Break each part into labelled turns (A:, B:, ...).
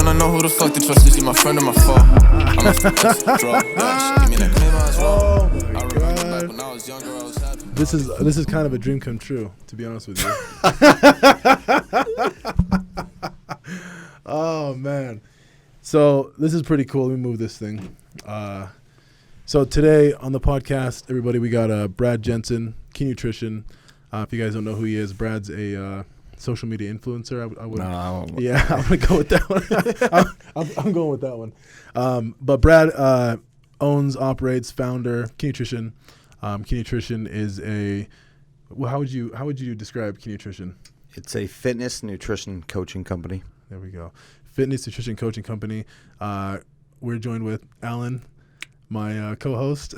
A: wanna know who the fuck to trust. Is he my friend or my foe? I'm a draw. Yeah, give me that claim as well. I remember back when I was younger, I was happy.
B: This is kind of a dream come true, to be honest with you. Oh man. So this is pretty cool. Let me move this thing. So today on the podcast, everybody, we got Brad Jensen, Key Nutrition. If you guys don't know who he is, Brad's a social media influencer. I would.
C: No.
B: Yeah, I'm gonna go with that one. I'm going with that one. But Brad owns, operates, founder Key Nutrition. Key Nutrition is a. Well, how would you describe Key Nutrition?
C: It's a fitness nutrition coaching company.
B: There we go. Fitness nutrition coaching company. We're joined with Alan, my co-host.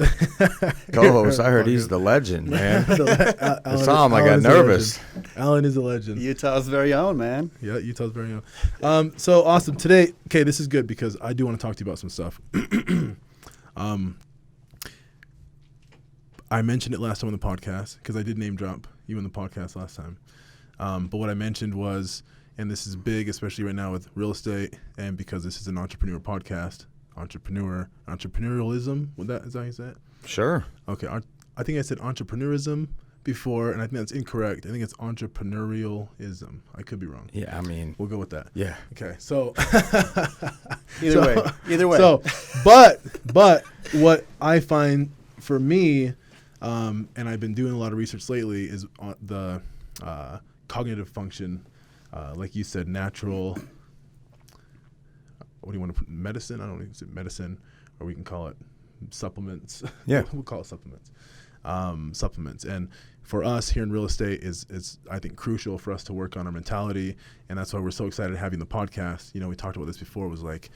C: Co-host, I heard he's the legend, man. I saw him, I got nervous.
B: Alan is a legend.
D: Utah's very own, man.
B: Yeah, Utah's very own. So awesome. Today, okay, this is good because I do want to talk to you about some stuff. I mentioned it last time on the podcast because I did name drop you in the podcast last time. But what I mentioned was, and this is big, especially right now with real estate, and because this is an entrepreneur podcast, entrepreneurialism. Is that how you say it?
C: Sure.
B: Okay. I think I said entrepreneurism before, and I think that's incorrect. I think it's entrepreneurialism. I could be wrong.
C: Yeah, I mean,
B: we'll go with that.
C: Yeah.
B: Okay. So
D: Either way.
B: So, but what I find for me, and I've been doing a lot of research lately, is on the cognitive function. Like you said, natural. What do you want to put? Medicine? I don't know if it's medicine, or we can call it supplements.
C: Yeah,
B: we'll call it supplements. Supplements, and for us here in real estate is I think crucial for us to work on our mentality, and that's why we're so excited having the podcast. You know, we talked about this before. It was like,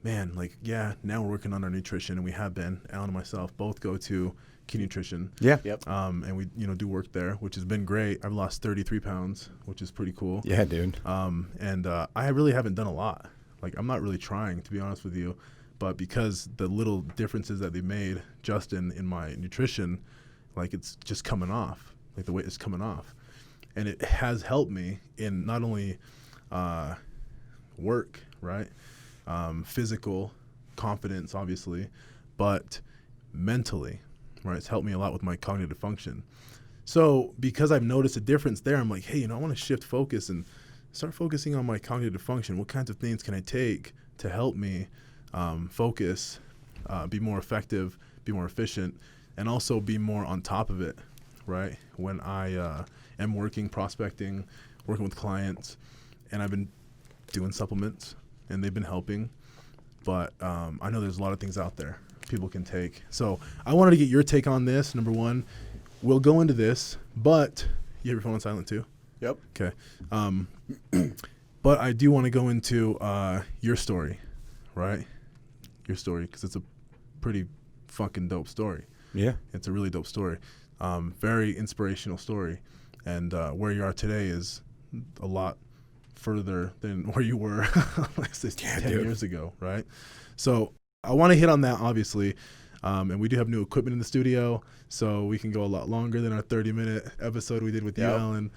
B: man, like yeah, now we're working on our nutrition, and we have been. Alan and myself both go to Key Nutrition.
C: Yeah.
D: Yep.
B: And we do work there, which has been great. I've lost 33 pounds, which is pretty cool.
C: Yeah, dude.
B: And I really haven't done a lot. Like, I'm not really trying, to be honest with you. But because the little differences that they made just in my nutrition, like, it's just coming off. Like, the weight is coming off. And it has helped me in not only work, right? Physical confidence, obviously, but mentally. Right, it's helped me a lot with my cognitive function. So because I've noticed a difference there, I'm like, hey, I want to shift focus and start focusing on my cognitive function. What kinds of things can I take to help me focus, be more effective, be more efficient, and also be more on top of it, right? When I am working, prospecting, working with clients, and I've been doing supplements, and they've been helping. But I know there's a lot of things out there people can take. So I wanted to get your take on this. Number one, we'll go into this, but you have your phone on silent too?
D: Yep.
B: Okay. But I do want to go into your story, right? Your story, because it's a pretty fucking dope story.
C: Yeah.
B: It's a really dope story. Very inspirational story. And where you are today is a lot further than where you were let's say 10 years ago, right? So I want to hit on that, obviously, and we do have new equipment in the studio, so we can go a lot longer than our 30-minute episode we did with you, Alan.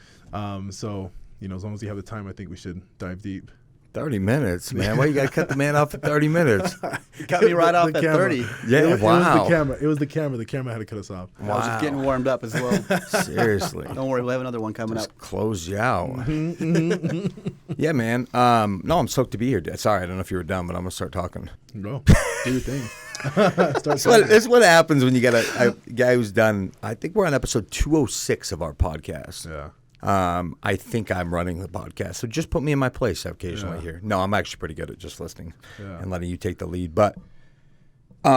B: So, as long as you have the time, I think we should dive deep.
C: 30 minutes, man. Why you got to cut the man off at 30 minutes?
D: You cut me right off at 30.
C: Yeah, wow.
B: It was the camera. The camera had to cut us off.
D: Wow. I was just getting warmed up as well.
C: Seriously.
D: Don't worry, we'll have another one coming
C: just
D: up.
C: Close you out. Yeah, man. No, I'm stoked to be here. Sorry, I don't know if you were done, but I'm going to start talking.
B: Go. Do your thing.
C: It's what happens when you got a guy who's done, I think we're on episode 206 of our podcast.
B: Yeah.
C: I think I'm running the podcast, so just put me in my place occasionally here. No, I'm actually pretty good at just listening and letting you take the lead. But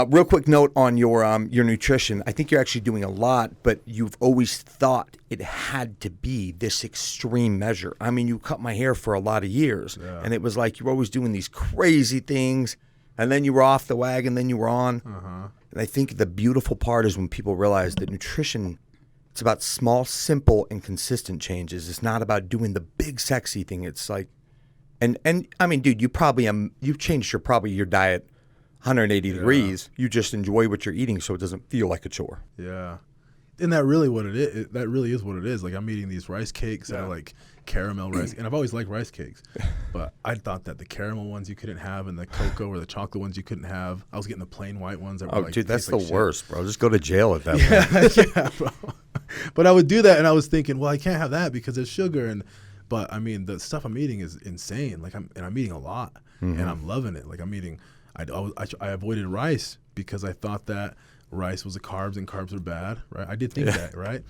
C: real quick note on your nutrition. I think you're actually doing a lot, but you've always thought it had to be this extreme measure. I mean, you cut my hair for a lot of years, and it was like you were always doing these crazy things, and then you were off the wagon, then you were on. And I think the beautiful part is when people realize that nutrition, it's about small, simple, and consistent changes. It's not about doing the big, sexy thing. It's like, and I mean, dude, you changed your diet 180 degrees. You just enjoy what you're eating, so it doesn't feel like a chore.
B: Yeah. And that really what it is. That really is what it is. Like I'm eating these rice cakes that are like caramel rice, and I've always liked rice cakes, but I thought that the caramel ones you couldn't have, and the cocoa or the chocolate ones you couldn't have. I was getting the plain white ones. That were
C: dude, that's the
B: shit.
C: worst, bro. Just go to jail at that point.
B: Yeah, bro. But I would do that, and I was thinking, well, I can't have that because it's sugar, but I mean, the stuff I'm eating is insane. Like I'm eating a lot, and I'm loving it. Like I'm eating. I avoided rice because I thought that rice was a carbs and carbs are bad, right? I did think that, right?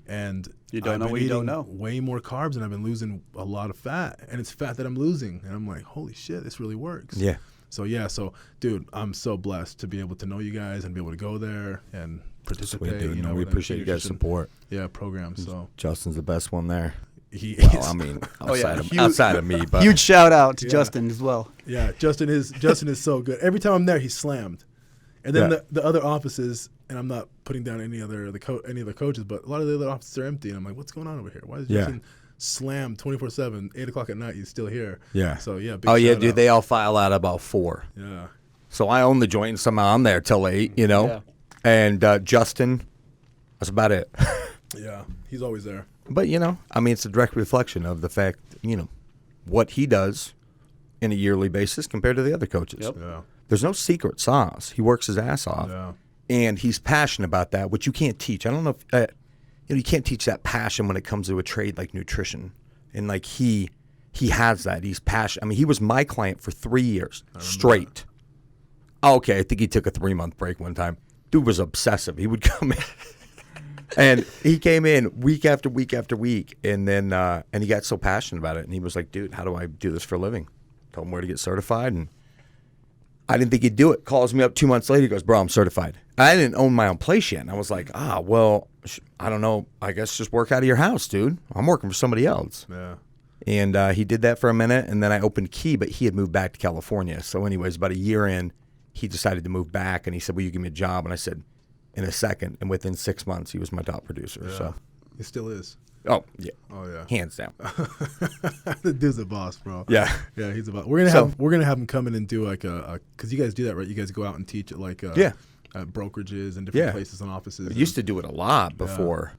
B: And
D: you don't know what you don't know.
B: Way more carbs, and I've been losing a lot of fat, and it's fat that I'm losing, and I'm like, holy shit, this really works.
C: Yeah.
B: So dude, I'm so blessed to be able to know you guys and be able to go there and participate.
C: Sweet, dude. We appreciate you guys' support.
B: Yeah, program. So
C: Justin's the best one there.
B: He
C: Well,
B: is.
C: I mean,
D: Huge-
C: outside of me, but
D: Huge shout out to Justin as well.
B: Yeah, Justin is so good. Every time I'm there, he's slammed. And then the other offices, and I'm not putting down any other coaches, but a lot of the other offices are empty. And I'm like, what's going on over here? Why is Justin slammed 24/7, 8 o'clock at night? He's still here.
C: Yeah.
B: So big
C: oh yeah,
B: shout
C: dude.
B: out.
C: They all file out about 4.
B: Yeah.
C: So I own the joint, and somehow I'm there till 8. You know.
D: Yeah.
C: And Justin, that's about it.
B: Yeah, he's always there.
C: But I mean, it's a direct reflection of the fact, what he does in a yearly basis compared to the other coaches.
D: Yep.
B: Yeah.
C: There's no secret sauce. He works his ass off,
B: Yeah.
C: and he's passionate about that, which you can't teach. I don't know if you can't teach that passion when it comes to a trade like nutrition, and like he has that. He's passionate. I mean, he was my client for 3 years straight. Oh, okay, I think he took a 3-month break one time. Dude was obsessive. He would come in. And he came in week after week after week, and then and he got so passionate about it, and he was like, "Dude, how do I do this for a living?" Told him where to get certified, and I didn't think he'd do it. Calls me up 2 months later. He goes, "Bro, I'm certified." I didn't own my own place yet, and I was like, well, I don't know. I guess just work out of your house, dude. I'm working for somebody else."
B: Yeah.
C: And he did that for a minute, and then I opened Key, but he had moved back to California. So anyways, about a year in, he decided to move back, and he said, "Will you give me a job?" And I said, in a second, and within 6 months, he was my top producer.
B: Yeah.
C: So,
B: He still is.
C: oh yeah, hands down.
B: The dude's a boss, bro.
C: Yeah,
B: Yeah, he's a boss. We're gonna have him come in and do like because you guys do that, right? You guys go out and teach at like at brokerages and different places and offices.
C: I used to do it a lot before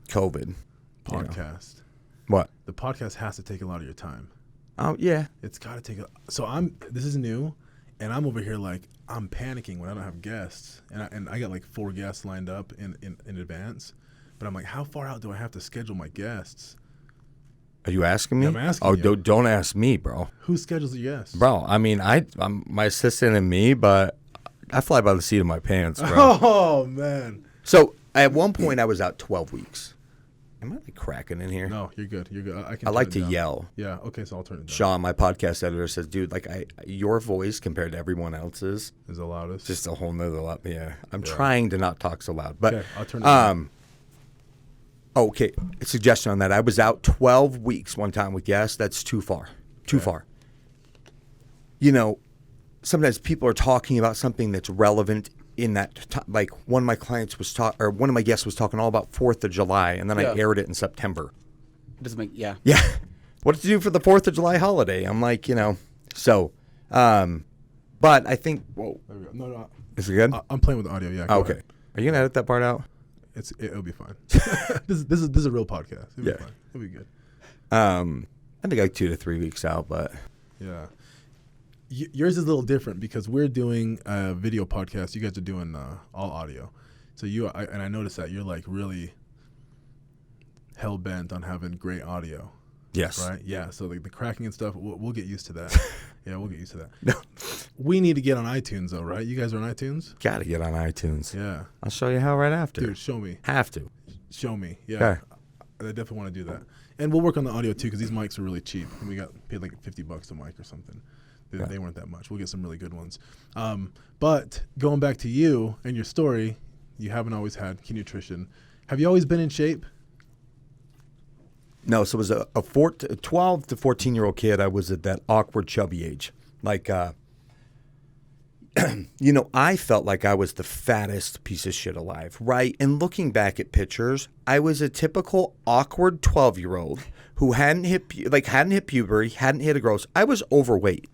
C: COVID.
B: Podcast.
C: What?
B: The podcast has to take a lot of your time.
C: Oh yeah.
B: It's got to take this is new, and I'm over here like I'm panicking when I don't have guests, and I got like 4 guests lined up in advance, but I'm like, how far out do I have to schedule my guests?
C: Are you asking me?
B: Yeah, I'm asking you.
C: Don't ask me, bro.
B: Who schedules the guests?
C: Bro, I mean, I'm my assistant and me, but I fly by the seat of my pants, bro.
B: Oh man.
C: So at one point, I was out 12 weeks. Am I like cracking in here?
B: No, you're good. You're good. I can.
C: I like
B: turn it
C: to
B: down.
C: yell.
B: Yeah. Okay. So I'll turn it down.
C: Sean, my podcast editor, says, "Dude, like your voice compared to everyone else's
B: Is the loudest.
C: just a whole nother lot." Yeah, I'm trying to not talk so loud, but
B: Okay, I'll turn it down.
C: Okay, a suggestion on that. I was out 12 weeks one time with guests. That's too far. Too far. Sometimes people are talking about something that's relevant in that like one of my clients was one of my guests was talking all about 4th of July, and then I aired it in September.
D: Doesn't make
C: Yeah. What to do for the 4th of July holiday? I'm like, so but I think
B: There we go. No.
C: is it good?
B: I'm playing with the audio. Yeah. Go
C: Okay.
B: ahead.
C: Are you gonna edit that part out?
B: It'll be fine. This is a real podcast. It'll be fine. It'll be good.
C: I think like 2 to 3 weeks out, but
B: Yeah. Yours is a little different because we're doing a video podcast. You guys are doing all audio. So I noticed that you're like really hell bent on having great audio.
C: yes.
B: Right? Yeah. So like the cracking and stuff, we'll get used to that. Yeah, we'll get used to that. No. We need to get on iTunes though, right? You guys are on iTunes?
C: Gotta get on iTunes.
B: Yeah.
C: I'll show you how right after.
B: Dude, show me.
C: Have to.
B: Show me. Yeah.
C: Okay.
B: I definitely want to do that. And we'll work on the audio too because these mics are really cheap. And we got paid like $50 a mic or something. They weren't that much. We'll get some really good ones. But going back to you and your story, you haven't always had Key Nutrition. Have you always been in shape?
C: No, so it was a 12 to 14-year-old kid. I was at that awkward chubby age. Like, I felt like I was the fattest piece of shit alive, right? And looking back at pictures, I was a typical awkward 12-year-old who hadn't hit puberty, hadn't hit a gross. I was overweight.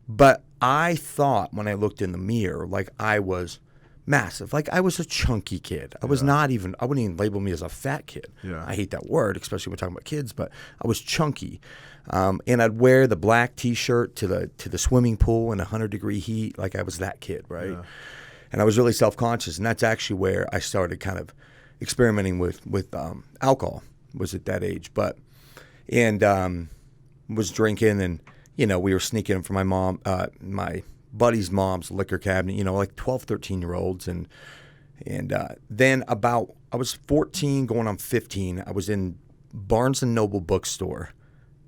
C: But I thought when I looked in the mirror, like I was massive. Like, I was a chunky kid. I wouldn't even label me as a fat kid.
B: Yeah.
C: I hate that word, especially when we're talking about kids, but I was chunky. And I'd wear the black T-shirt to the swimming pool in 100-degree heat. Like, I was that kid, right? Yeah. And I was really self-conscious, and that's actually where I started kind of experimenting with alcohol, was at that age. And was drinking, and, you know, we were sneaking from my mom, my buddy's mom's liquor cabinet, you know, like 12, 13-year-olds. And then I was 14 going on 15. I was in Barnes & Noble bookstore.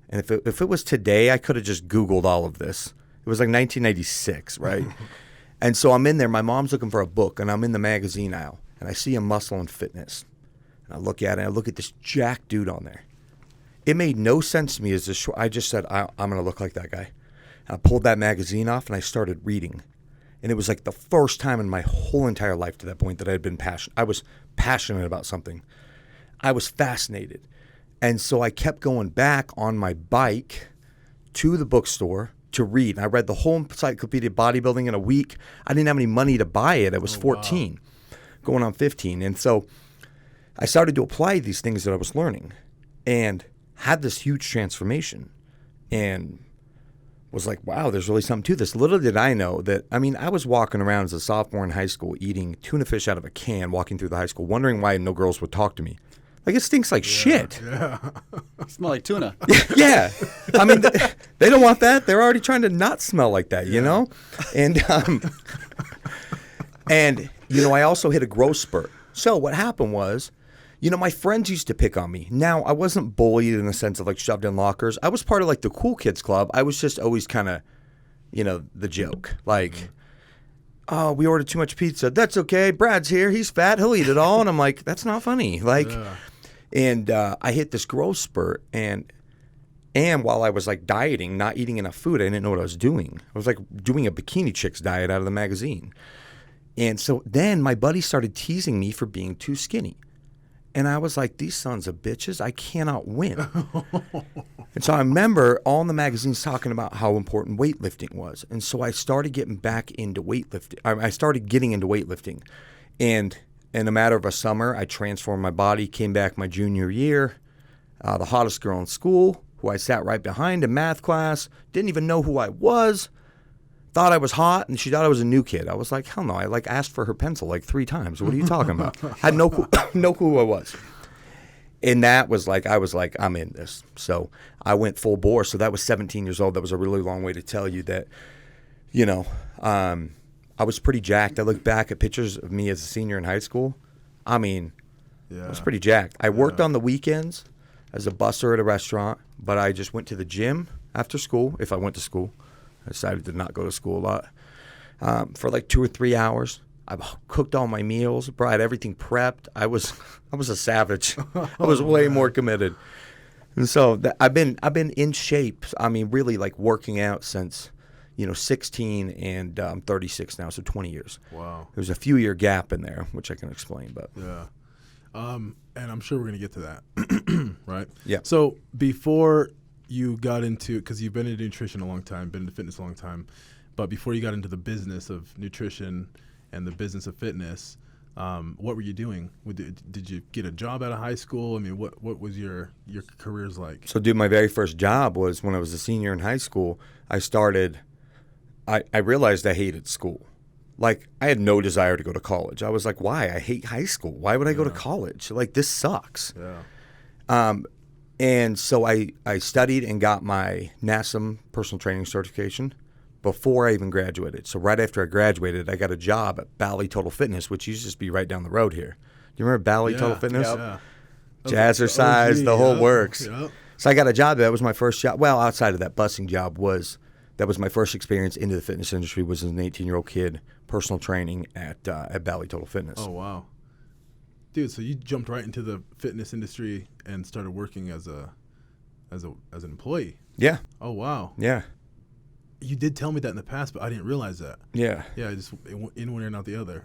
C: And if it was today, I could have just Googled all of this. It was like 1996, right? And so I'm in there. My mom's looking for a book, and I'm in the magazine aisle. And I see a Muscle and Fitness. And I look at it, and I look at this jacked dude on there. It made no sense to me as I just said, I'm going to look like that guy. And I pulled that magazine off, and I started reading. And it was like the first time in my whole entire life to that point that I had been passionate. I was passionate about something. I was fascinated. And so I kept going back on my bike to the bookstore to read. And I read the whole Encyclopedia of Bodybuilding in a week. I didn't have any money to buy it. I was 14, going on 15. And so I started to apply these things that I was learning and had this huge transformation and was like, wow, there's really something to this. Little did I know that, I mean, I was walking around as a sophomore in high school eating tuna fish out of a can, walking through the high school, wondering why no girls would talk to me. Like, it stinks like shit.
B: Yeah.
D: Smell like tuna.
C: Yeah. I mean, they don't want that. They're already trying to not smell like that, you know? And, you know, I also hit a growth spurt. So what happened was, you know, my friends used to pick on me. Now, I wasn't bullied in the sense of, like, shoved in lockers. I was part of, like, the cool kids club. I was just always kind of, you know, the joke. Like, oh, we ordered too much pizza. That's okay. Brad's here. He's fat. He'll eat it all. And I'm like, that's not funny. Like, and I hit this growth spurt. And while I was, like, dieting, not eating enough food, I didn't know what I was doing. I was, like, doing a bikini chicks diet out of the magazine. And so then my buddy started teasing me for being too skinny. And I was like, these sons of bitches, I cannot win. And so I remember all in the magazines talking about how important weightlifting was. And so I started getting back into weightlifting. I started getting into weightlifting. And in a matter of a summer, I transformed my body, came back my junior year, the hottest girl in school, who I sat right behind in math class, didn't even know who I was, thought I was hot, and she thought I was a new kid. I was like, hell no. I, like, asked for her pencil like 3 times. What are you talking about? Had no clue who I was. And that was like, I was like, I'm in this. So I went full bore. So that was 17 years old. That was a really long way to tell you that, you know, I was pretty jacked. I look back at pictures of me as a senior in high school. I mean, I was pretty jacked. I worked on the weekends as a busser at a restaurant, but I just went to the gym after school, if I went to school. I decided to not go to school a lot for like 2 or 3 hours. I cooked all my meals, bro. I had everything prepped. I was a savage. I was way more committed. And so I've been in shape. I mean, really, like, working out since, you know, 16, and I'm 36 now, so 20 years.
B: Wow.
C: There's a few year gap in there, which I can explain, but
B: yeah. And I'm sure we're gonna get to that, right?
C: Yeah.
B: So before you got into, because you've been into nutrition a long time, been into fitness a long time, but before you got into the business of nutrition and the business of fitness, what were you doing? Did you get a job out of high school? I mean, what was your careers like?
C: So, dude, my very first job was when I was a senior in high school. I realized I hated school. Like, I had no desire to go to college. I was like, why? I hate high school. Why would I go to college? Like, this sucks.
B: Yeah.
C: And so I studied and got my NASM personal training certification before I even graduated. So right after I graduated, I got a job at Bally Total Fitness, which used to just be right down the road here. Do you remember Bally Total Fitness?
B: Yeah.
C: Jazzercise, the whole works.
B: Yep.
C: So I got a job there. That was my first job. Well, outside of that busing job, that was my first experience into the fitness industry. Was as an 18-year-old kid, personal training at Bally Total Fitness.
B: Oh, wow. Dude, so you jumped right into the fitness industry and started working as an employee.
C: Yeah.
B: Oh, wow.
C: Yeah.
B: You did tell me that in the past, but I didn't realize that.
C: Yeah.
B: Yeah, just in one ear and out the other.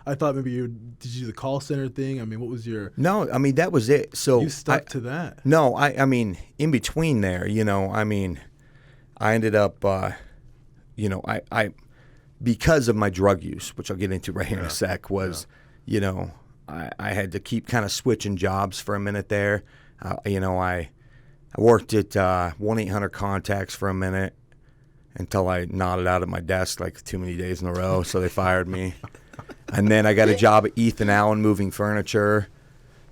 B: I thought maybe did you do the call center thing? I mean, what was your...
C: No, I mean, that was it. So
B: you stuck to that.
C: No, I mean, in between there, you know, I mean, I ended up, you know, because of my drug use, which I'll get into right here in a sec, was, you know, I had to keep kind of switching jobs for a minute there. You know, I worked at 1-800-CONTACTS for a minute until I nodded out at my desk like too many days in a row, so they fired me. And then I got a job at Ethan Allen moving furniture,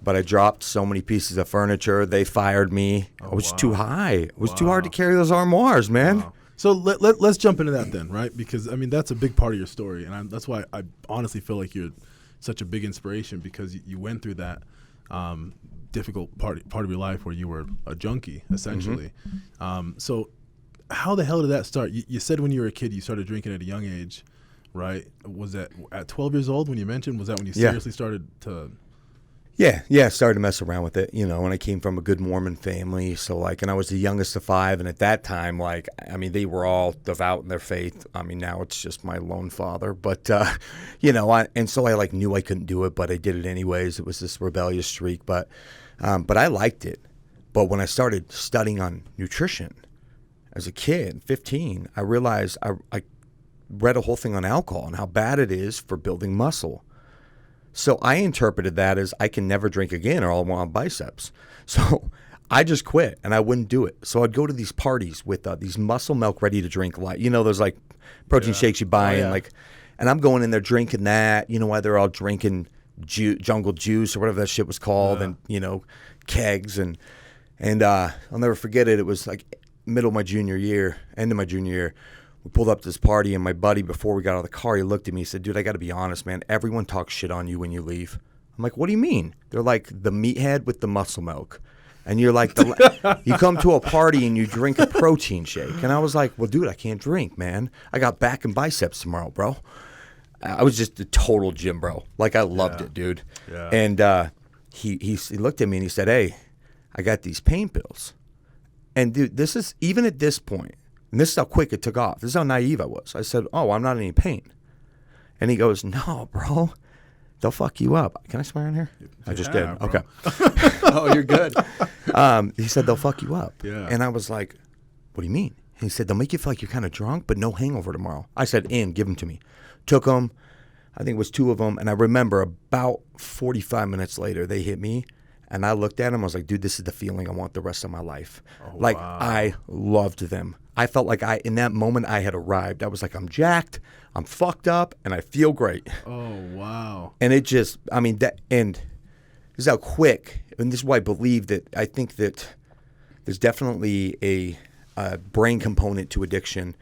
C: but I dropped so many pieces of furniture, they fired me. I was too high. It was too hard to carry those armoires, man.
B: Wow. So let's jump into that then, right? Because, I mean, that's a big part of your story, and that's why I honestly feel like you're such a big inspiration, because you went through that difficult part of your life where you were a junkie, essentially. So how the hell did that start? You said when you were a kid you started drinking at a young age, right? Was that at 12 years old when you mentioned? Was that when you seriously started to...
C: Yeah, I started to mess around with it, you know, and I came from a good Mormon family, so, like, and I was the youngest of 5, and at that time, like, I mean, they were all devout in their faith. I mean, now it's just my lone father, but, you know, and so I, like, knew I couldn't do it, but I did it anyways. It was this rebellious streak, but I liked it. But when I started studying on nutrition as a kid, 15, I realized I read a whole thing on alcohol and how bad it is for building muscle. So I interpreted that as I can never drink again or I'll want biceps. So I just quit and I wouldn't do it. So I'd go to these parties with these muscle milk ready to drink, like, you know, those like protein shakes you buy and like, and I'm going in there drinking that, you know, why they're all drinking jungle juice or whatever that shit was called, and, you know, kegs and I'll never forget it. It was like end of my junior year. We pulled up to this party, and my buddy, before we got out of the car, he looked at me, he said, dude, I got to be honest, man. Everyone talks shit on you when you leave. I'm like, what do you mean? They're like the meathead with the muscle milk. And you're like, you come to a party and you drink a protein shake. And I was like, well, dude, I can't drink, man. I got back and biceps tomorrow, bro. I was just a total gym bro. Like, I loved it, dude. Yeah. And he looked at me and he said, hey, I got these pain pills. And, dude, this is, even at this point, and this is how quick it took off. This is how naive I was. I said, oh, I'm not in any pain. And he goes, no, bro, they'll fuck you up. Can I swear in here? I just did. Bro. Okay.
D: Oh, you're good.
C: He said, they'll fuck you up.
B: Yeah.
C: And I was like, what do you mean? He said, they'll make you feel like you're kind of drunk, but no hangover tomorrow. I said, give them to me. Took them. I think it was 2 of them. And I remember about 45 minutes later, they hit me. And I looked at them. I was like, dude, this is the feeling I want the rest of my life. Oh, like, wow. I loved them. I felt like in that moment, I had arrived. I was like, I'm jacked, I'm fucked up, and I feel great.
B: Oh, wow.
C: And it just, I mean, and this is how quick, and this is why I believe that, I think that there's definitely a brain component to addiction.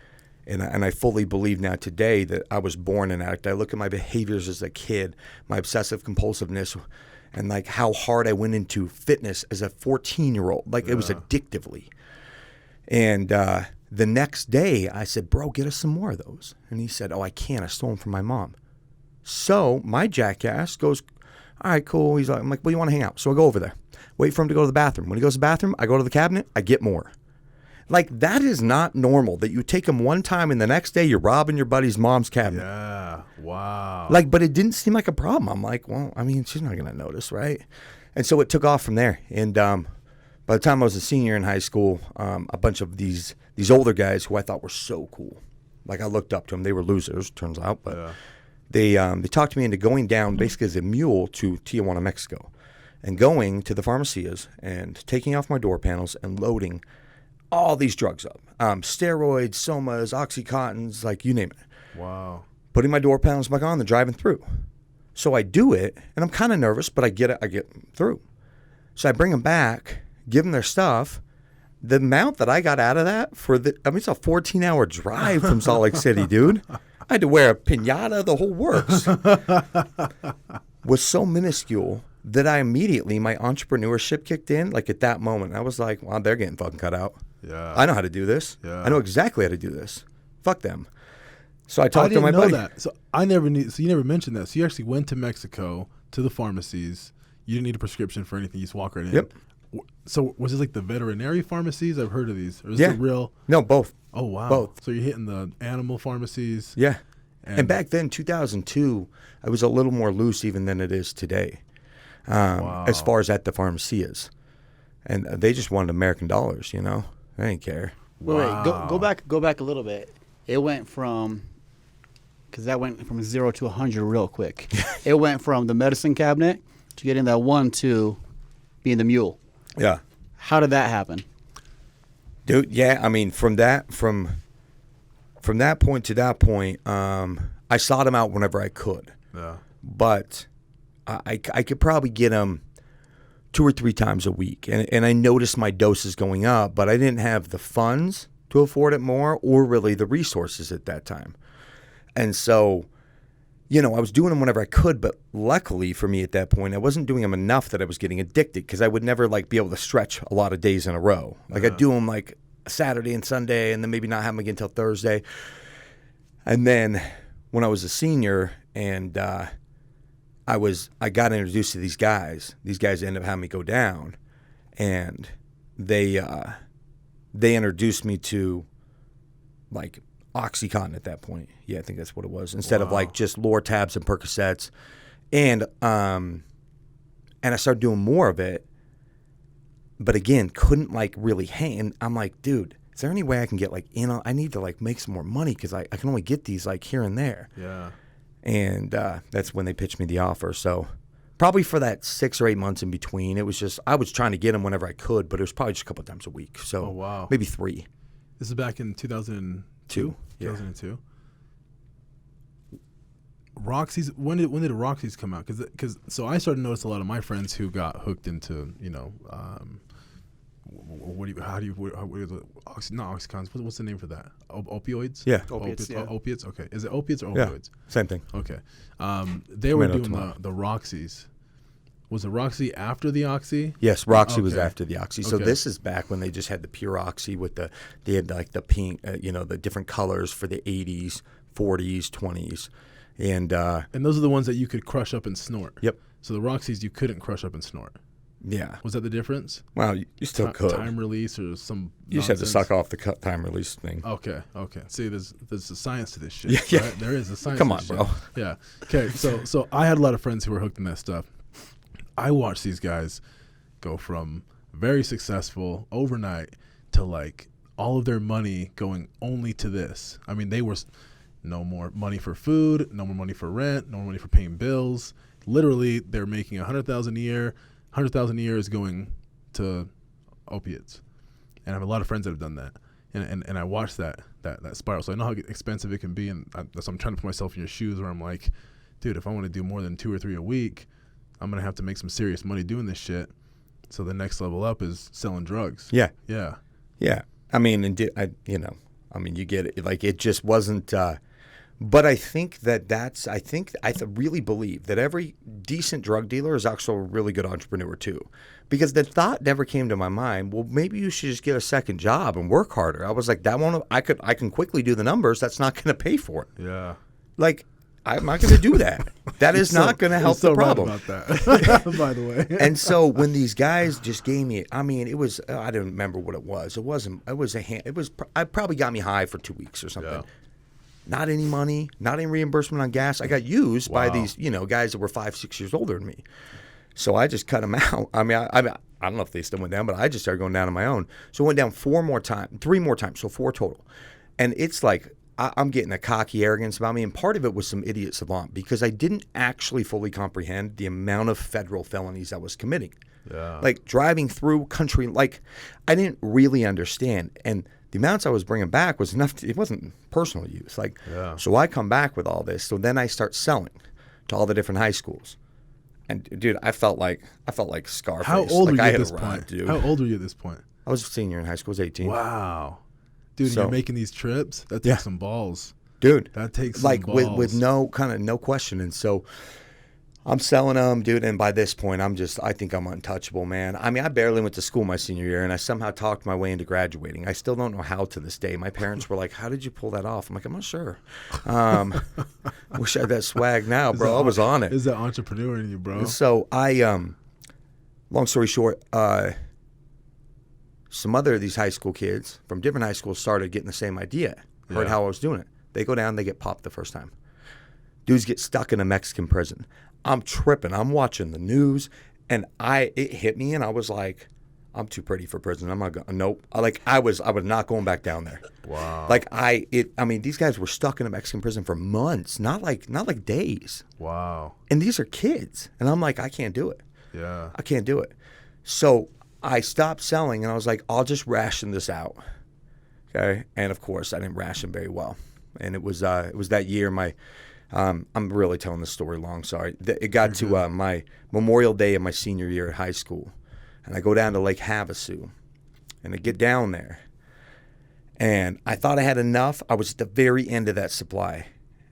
C: And I fully believe now today that I was born an addict. I look at my behaviors as a kid, my obsessive compulsiveness, and like how hard I went into fitness as a 14-year-old. Like, it was addictively. And the next day, I said, bro, get us some more of those. And he said, oh, I can't. I stole them from my mom. So my jackass goes, all right, cool. He's like, I'm like, well, you want to hang out? So I go over there. Wait for him to go to the bathroom. When he goes to the bathroom, I go to the cabinet. I get more. Like, that is not normal that you take him one time and the next day you're robbing your buddy's mom's cabinet.
B: Yeah. Wow.
C: Like, but it didn't seem like a problem. I'm like, well, I mean, she's not going to notice, right? And so it took off from there. And by the time I was a senior in high school, a bunch of these older guys who I thought were so cool, like, I looked up to them. They were losers, turns out, but they talked me into going down basically as a mule to Tijuana, Mexico, and going to the pharmacias and taking off my door panels and loading all these drugs up, steroids, somas, oxycontins, like, you name it.
B: Wow.
C: Putting my door panels back on and driving through. So I do it, and I'm kind of nervous, but I get through. So I bring them back, give them their stuff. The amount that I got out of that it's a 14-hour drive from Salt Lake City, dude. I had to wear a piñata, the whole works. Was so minuscule that my entrepreneurship kicked in. Like, at that moment, I was like, well, they're getting fucking cut out.
B: Yeah.
C: I know how to do this. Yeah. I know exactly how to do this. Fuck them. So I
B: talked
C: to my buddy.
B: That. So I never knew. So you never mentioned that. So you actually went to Mexico to the pharmacies. You didn't need a prescription for anything. You just walk right in.
C: Yep.
B: So was it like the veterinary pharmacies? I've heard of these. Or is it real?
C: No, both.
B: Oh, wow.
C: Both.
B: So you're hitting the animal pharmacies.
C: Yeah. And back then, 2002, I was a little more loose even than it is today, as far as at the pharmacies. And they just wanted American dollars, you know? I didn't care.
D: Wait, go back a little bit. It went from
E: because that went from 0 to 100 real quick. It went from the medicine cabinet to getting that 1 to being the mule.
C: Yeah.
E: How did that happen?
C: Dude, yeah, I mean, from that point to that point, I sought him out whenever I could.
B: Yeah.
C: But I could probably get him 2 or 3 times a week. And I noticed my doses going up, but I didn't have the funds to afford it more or really the resources at that time. And so, I was doing them whenever I could, but luckily for me at that point, I wasn't doing them enough that I was getting addicted because I would never be able to stretch a lot of days in a row. I'd do them Saturday and Sunday and then maybe not have them again until Thursday. And then when I was a senior and I got introduced to these guys ended up having me go down, and they introduced me to OxyContin at that point. Yeah, I think that's what it was. Instead of just Lortabs and Percocets. And I started doing more of it. But again, couldn't really hang. And I'm like, dude, is there any way I can get I need to make some more money because I can only get these here and there.
B: Yeah.
C: And that's when they pitched me the offer. So probably for that 6 or 8 months in between, it was just, I was trying to get them whenever I could, but it was probably just a couple of times a week. So maybe 3.
B: This is back in 2002?
C: Yeah.
B: 2002. Roxy's, when did Roxy's come out? Because I started to notice a lot of my friends who got hooked into, what is it? Not Oxycontin. What's the name for that? Opioids?
C: Yeah.
E: Opiates, yeah.
B: Opiates? Okay. Is it opiates or
C: Yeah.
B: opioids?
C: Same thing.
B: Okay. They were doing the Roxys. Was it Roxy after the Oxy?
C: Yes, Roxy
B: Okay.
C: was after the Oxy. So
B: Okay.
C: this is back when they just had the pure Oxy with they had the pink, the different colors for the 80s, 40s, 20s. And
B: those are the ones that you could crush up and snort.
C: Yep.
B: So the Roxys you couldn't crush up and snort.
C: yeah.
B: Was that the difference?
C: Well, you still could.
B: Time release or some
C: You just had to
B: nonsense?
C: suck off the time release thing.
B: Okay. See, there's a science to this shit.
C: Yeah, yeah.
B: Right? There is a science.
C: Come
B: to
C: on,
B: this
C: bro.
B: Shit. Yeah. Okay. So I had a lot of friends who were hooked in that stuff. I watched these guys go from very successful overnight to all of their money going only to this. I mean, they were no more money for food, no more money for rent, no more money for paying bills. Literally, they're making $100,000 a year. $100,000 a year is going to opiates, and I have a lot of friends that have done that. And I watched that spiral. So I know how expensive it can be, and so I'm trying to put myself in your shoes where I'm like, dude, if I want to do more than 2 or 3 a week, I'm gonna have to make some serious money doing this shit. So the next level up is selling drugs.
C: Yeah.
B: Yeah.
C: Yeah. I mean, you get it. It just wasn't. But I think I really believe that every decent drug dealer is actually a really good entrepreneur too, because the thought never came to my mind. Well, maybe you should just get a second job and work harder. I was like, that won't. I can quickly do the numbers. That's not going to pay for it.
B: Yeah.
C: I'm not going to do that. That is not going to help the problem.
B: Right about that, by the way.
C: And so when these guys just gave me, it was, I don't remember what it was. I probably got me high for 2 weeks or something.
B: Yeah.
C: Not any money, not any reimbursement on gas. I got used by
B: Wow.
C: these, guys that were 5-6 years older than me. So I just cut them out. I don't know if they still went down, but I just started going down on my own. So I went down 3 more times, so 4 total. And it's I'm getting a cocky arrogance about me, and part of it was some idiot savant because I didn't actually fully comprehend the amount of federal felonies I was committing.
B: Yeah.
C: Driving through country, I didn't really understand. And the amounts I was bringing back was enough. It wasn't personal use.
B: Yeah.
C: So I come back with all this. So then I start selling to all the different high schools. And dude, I felt like Scarface.
B: How old were you
C: I
B: at
C: had
B: this
C: arrived,
B: point?
C: dude.
B: How old were you at this point?
C: I was a senior in high school. I was 18.
B: Wow. Dude,
C: So-
B: you're making these trips? That takes
C: Yeah.
B: some balls.
C: Dude,
B: That takes some balls.
C: with no question. And so I'm selling them, dude. And by this point, I think I'm untouchable, man. I barely went to school my senior year, and I somehow talked my way into graduating. I still don't know how to this day. My parents were like, "How did you pull that off?" I'm like, "I'm not sure." Wish I had that swag now, bro. I was on it.
B: Is that entrepreneur in you, bro?
C: So long story short, some other of these high school kids from different high schools started getting the same idea. Heard
B: Yeah.
C: how I was doing it. They go down, they get popped the first time. Dudes get stuck in a Mexican prison. I'm tripping. I'm watching the news, and it hit me, and I was like, I'm too pretty for prison. I'm not going. Nope. I was not going back down there.
B: Wow.
C: I mean, these guys were stuck in a Mexican prison for months, not like days.
B: Wow.
C: And these are kids, and I'm like, I can't do it.
B: Yeah.
C: I can't do it. So I stopped selling, and I was like, I'll just ration this out. Okay. And of course, I didn't ration very well. And it was that year I'm really telling this story long. Sorry. It got to my Memorial Day of my senior year at high school. And I go down to Lake Havasu, and I get down there, and I thought I had enough. I was at the very end of that supply.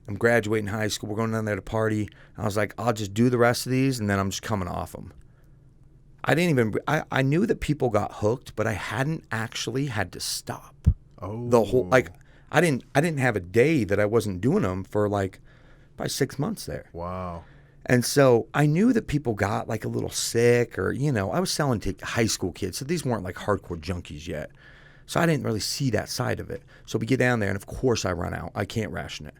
C: I'm graduating high school. We're going down there to party. I was like, I'll just do the rest of these, and then I'm just coming off them. I knew that people got hooked, but I hadn't actually had to stop.
B: Oh.
C: The whole, I didn't have a day that I wasn't doing them for probably 6 months there.
B: Wow.
C: And so I knew that people got a little sick or, I was selling to high school kids. So these weren't hardcore junkies yet. So I didn't really see that side of it. So we get down there and of course I run out. I can't ration it.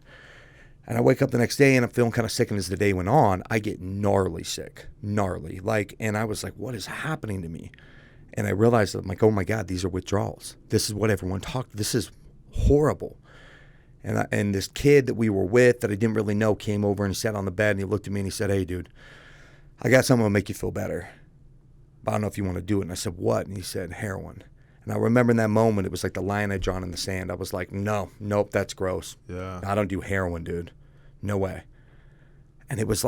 C: And I wake up the next day and I'm feeling kind of sick. And as the day went on, I get gnarly sick, gnarly. And I was like, what is happening to me? And I realized that I'm like, oh my God, these are withdrawals. This is what everyone talked. This is horrible. And this kid that we were with that I didn't really know came over and he sat on the bed and he looked at me and he said, hey, dude, I got something to make you feel better. But I don't know if you want to do it. And I said, what? And he said, heroin. And I remember in that moment, it was like the line I'd drawn in the sand. I was like, nope, that's gross.
B: Yeah.
C: I don't do heroin, dude. No way. And it was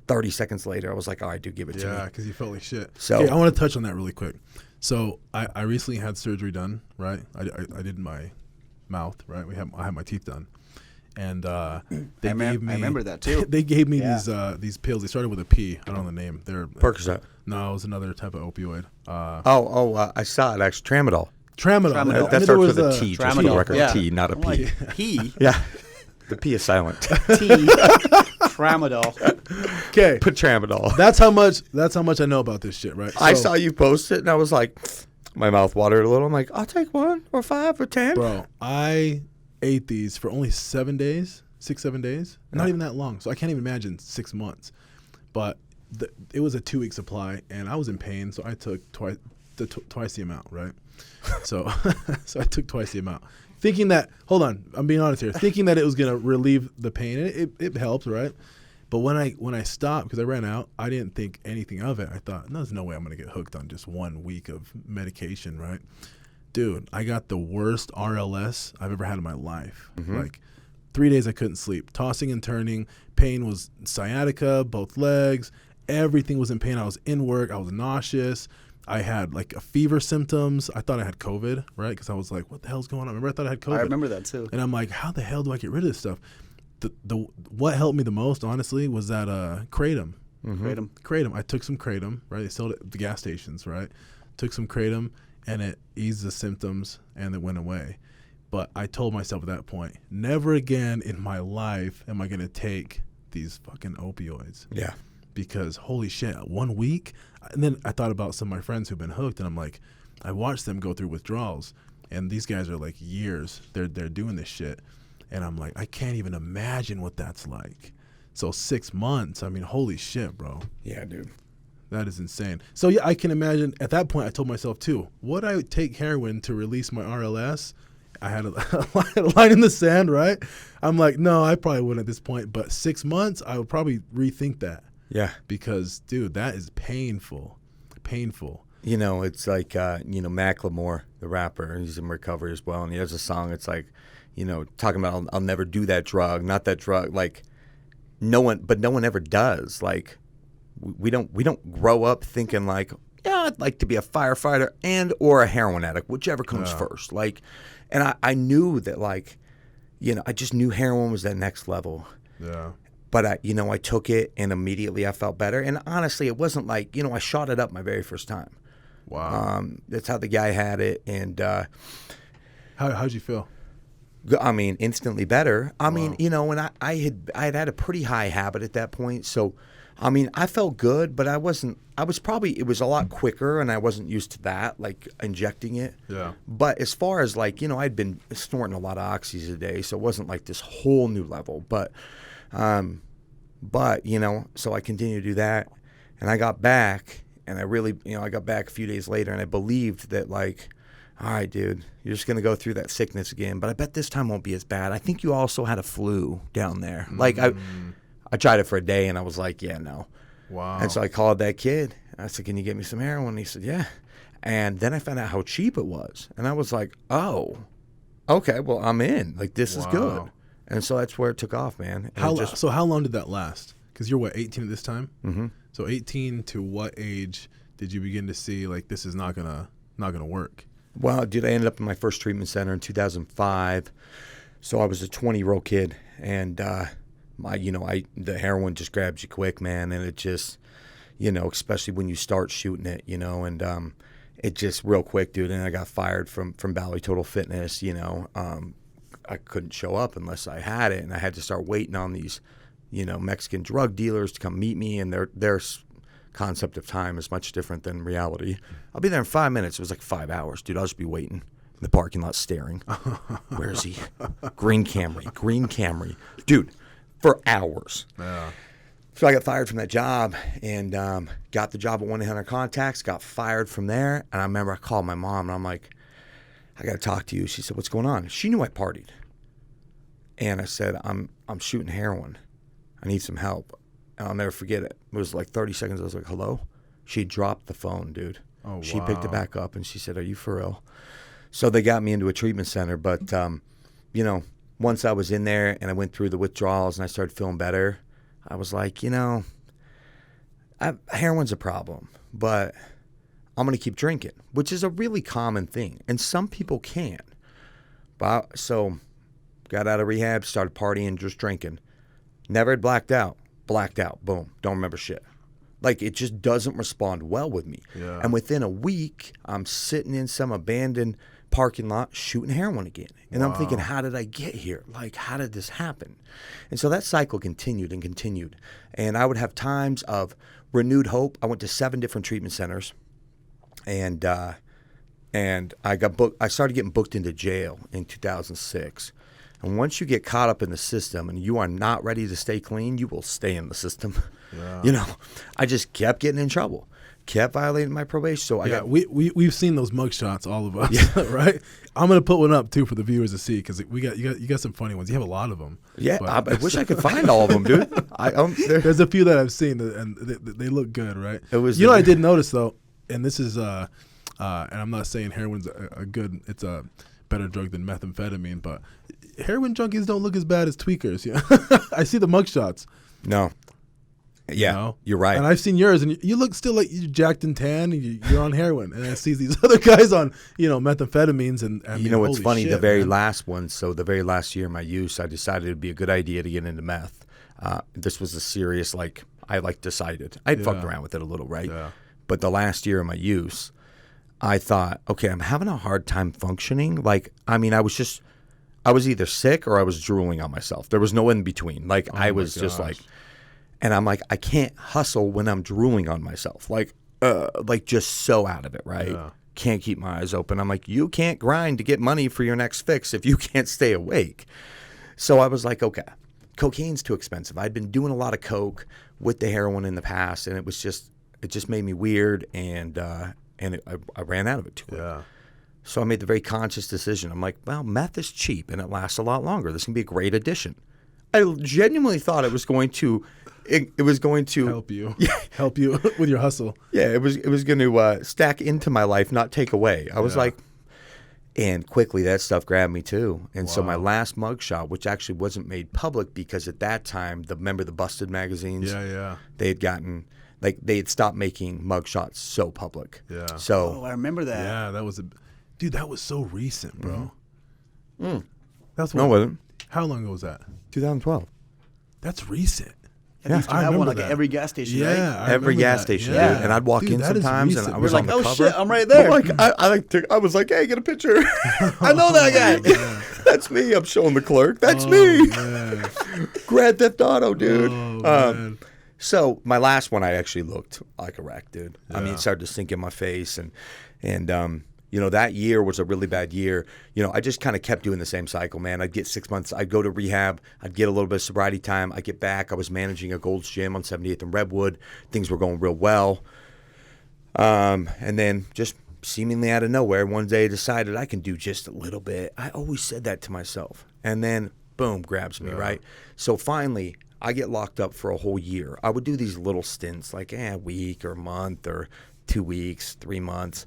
C: 30 seconds later, I was like, all right, dude, give it to me.
B: Yeah, because you felt like shit.
C: So
B: okay, I want to touch on that really quick. So I recently had surgery done, right? I did my mouth, right? I had my teeth done, and they gave me.
E: I remember that too.
B: They gave me these pills. They started with a P. I don't know the name. They're
C: Percocet.
B: No, it was another type of opioid.
C: I saw it actually. Tramadol.
B: Tramadol.
C: That starts with a T. Just for the record,
E: Yeah.
C: T, not a P.
E: Like, P.
C: Yeah. The P is silent.
E: T. Tramadol.
B: Okay.
C: Put tramadol.
B: That's how much I know about this shit, right?
C: I
B: So,
C: saw you post it and I was like, my mouth watered a little. I'm like, I'll take 1 or 5 or 10.
B: bro, I ate these for only 7 days, 6-7 days. Not even that long. So I can't even imagine 6 months. But it was a 2-week supply, and I was in pain, so I took twice the amount, right? So I took twice the amount, thinking that. Hold on, I'm being honest here. Thinking that it was gonna relieve the pain. It helped, right? But when I stopped because I ran out, I didn't think anything of it. I thought, no, there's no way I'm gonna get hooked on just 1 week of medication, right? Dude, I got the worst RLS I've ever had in my life. 3 days I couldn't sleep, tossing and turning. Pain was sciatica, both legs. Everything was in pain. I was in work. I was nauseous. I had a fever symptoms. I thought I had COVID, right? Because I was like, what the hell's going on? Remember, I thought I had COVID.
E: I remember that too.
B: And I'm like, how the hell do I get rid of this stuff? What helped me the most, honestly, was that Kratom. Kratom. I took some Kratom, right? They sold it at the gas stations, right? Took some Kratom, and it eased the symptoms, and it went away. But I told myself at that point, never again in my life am I going to take these fucking opioids.
C: Yeah.
B: Because holy shit, 1 week? And then I thought about some of my friends who've been hooked, and I'm like, I watched them go through withdrawals, and these guys are years. They're doing this shit. And I'm like, I can't even imagine what that's like. So 6 months, I mean, holy shit, bro.
C: Yeah, dude.
B: That is insane. So yeah, I can imagine at that point I told myself too, would I take heroin to release my RLS? I had a line in the sand, right? I'm like, no, I probably wouldn't at this point. But 6 months, I would probably rethink that.
C: Yeah.
B: Because, dude, that is painful. Painful.
C: It's like, Macklemore, the rapper, he's in recovery as well. And he has a song, it's talking about I'll never do that drug, not that drug. No one ever does. We don't grow up thinking yeah, I'd like to be a firefighter or a heroin addict, whichever comes first. And I knew that I just knew heroin was that next level.
B: Yeah.
C: But I took it and immediately I felt better. And honestly, it wasn't I shot it up my very first time.
B: Wow.
C: That's how the guy had it. And
B: how'd you feel?
C: I mean, instantly better. I mean, and I had a pretty high habit at that point. So, I mean, I felt good, but it was a lot quicker and I wasn't used to that, injecting it.
B: Yeah.
C: But as far as I'd been snorting a lot of oxys a day, so it wasn't this whole new level. But so I continued to do that and I got back And I really, I got back a few days later, and I believed that, like, all right, dude, you're just going to go through that sickness again, but I bet this time won't be as bad. I think you also had a flu down there. Like, I tried it for a day, and I was like, yeah, no.
B: Wow.
C: And so I called that kid. I said, can you get me some heroin? And he said, yeah. And then I found out how cheap it was. And I was like, oh, okay, well, I'm in. Like, this is good. And so that's where it took off, man.
B: So how long did that last? Because you're, 18 at this time?
C: Mm-hmm.
B: So 18 to what age did you begin to see, like, this is not gonna work?
C: Well, dude, I ended up in my first treatment center in 2005. So I was a 20-year-old kid, and the heroin just grabs you quick, man, and it just, especially when you start shooting it, and it just real quick, dude. And I got fired from Valley Total Fitness. I couldn't show up unless I had it, and I had to start waiting on these, Mexican drug dealers to come meet me, and their concept of time is much different than reality. I'll be there in 5 minutes. It was like 5 hours, dude. I'll just be waiting in the parking lot staring. Where is he? Green Camry. Dude, for hours.
B: Yeah.
C: So I got fired from that job and got the job at 1-800-CONTACTS, got fired from there. And I remember I called my mom, and I'm like, I got to talk to you. She said, what's going on? She knew I partied. And I said, I'm shooting heroin. I need some help. And I'll never forget it. It was like 30 seconds. I was like, hello? She dropped the phone, dude.
B: Oh,
C: she picked it back up, and she said, are you for real? So they got me into a treatment center. But, once I was in there and I went through the withdrawals and I started feeling better, I was like, heroin's a problem, but I'm going to keep drinking, which is a really common thing. And some people can. So got out of rehab, started partying, just drinking. Never had blacked out. Boom. Don't remember shit. Like, it just doesn't respond well with me.
B: Yeah.
C: And within a week, I'm sitting in some abandoned parking lot shooting heroin again. And I'm thinking, how did I get here? Like, how did this happen? And so that cycle continued and continued. And I would have times of renewed hope. I went to 7 different treatment centers. And I got booked. I started getting booked into jail in 2006. And once you get caught up in the system and you are not ready to stay clean, you will stay in the system. Yeah. I just kept getting in trouble, kept violating my probation. So
B: we've seen those mugshots, all of us, right? I'm gonna put one up too for the viewers to see, because you got some funny ones. You have a lot of them.
C: Yeah, I wish I could find all of them, dude.
B: There's a few that I've seen, and they look good, right? I did notice though, and this is and I'm not saying heroin's it's a better drug than methamphetamine, but heroin junkies don't look as bad as tweakers. I see the mugshots.
C: No. Yeah, you're right.
B: And I've seen yours, and you look still like you're jacked and tan, and you're on heroin. And I see these other guys on, methamphetamines. And
C: what's funny,
B: shit,
C: the very
B: man.
C: last one, so the very last year of my use, I decided it would be a good idea to get into meth. This was a serious, I decided. I'd fucked around with it a little, right?
B: Yeah.
C: But the last year of my use, I thought, okay, I'm having a hard time functioning. I was either sick or I was drooling on myself. There was no in between. I was just and I'm like, I can't hustle when I'm drooling on myself. Just so out of it, right?
B: Yeah.
C: Can't keep my eyes open. I'm like, you can't grind to get money for your next fix if you can't stay awake. So I was like, okay, cocaine's too expensive. I'd been doing a lot of coke with the heroin in the past, and it just made me weird, and I ran out of it too quick.
B: Yeah.
C: So I made the very conscious decision. I'm like, well, meth is cheap and it lasts a lot longer. This can be a great addition. I genuinely thought it was going to
B: help you, help you with your hustle.
C: Yeah, it was going to stack into my life, not take away. I was like, and quickly that stuff grabbed me too. And so my last mugshot, which actually wasn't made public because at that time, remember the Busted magazines?
B: Yeah.
C: They had gotten. They had stopped making mugshots so public.
B: Yeah.
C: So
E: I remember that.
B: Yeah, that was so recent, bro.
C: Mm-hmm.
B: That's
C: no, it wasn't.
B: How long ago was that?
C: 2012.
B: That's recent.
E: Yeah, I
B: remember
E: one
B: that.
E: at every gas station,
B: Yeah,
E: right?
C: Every gas station, dude. And I'd walk in sometimes, and I was
E: You're
C: on
E: like,
C: the
E: oh
C: cover.
E: shit, I'm right there.
C: I was like, hey, get a picture. I know that guy. That's me. I'm showing the clerk. That's me. Grand Theft Auto, dude.
B: Man.
C: So my last one, I actually looked like a wreck, dude. I mean, it started to sink in my face, and that year was a really bad year. I just kind of kept doing the same cycle, man. I'd get 6 months. I'd go to rehab. I'd get a little bit of sobriety time. I'd get back. I was managing a Gold's Gym on 78th and Redwood. Things were going real well. And then just seemingly out of nowhere, one day I decided I can do just a little bit. I always said that to myself. And then, boom, grabs me, right? So finally, I get locked up for a whole year. I would do these little stints, like a week or a month or 2 weeks, 3 months.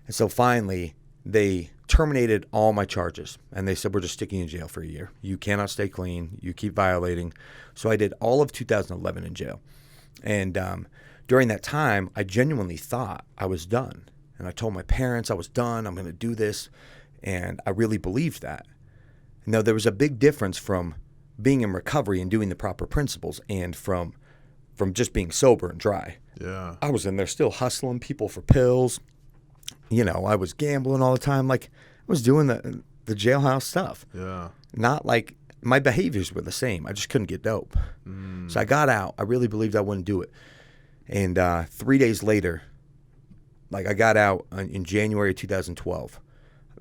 C: And so finally, they terminated all my charges. And they said, we're just sticking you in jail for a year. You cannot stay clean. You keep violating. So I did all of 2011 in jail. And during that time, I genuinely thought I was done. And I told my parents I was done. I'm going to do this. And I really believed that. Now, there was a big difference from being in recovery and doing the proper principles and from just being sober and dry.
B: Yeah.
C: I was in there still hustling people for pills. You know, I was gambling all the time. Like, I was doing the jailhouse stuff.
B: Yeah.
C: Not like my behaviors were the same. I just couldn't get dope. So I got out. I really believed I wouldn't do it. And 3 days later, like I got out in January 2012.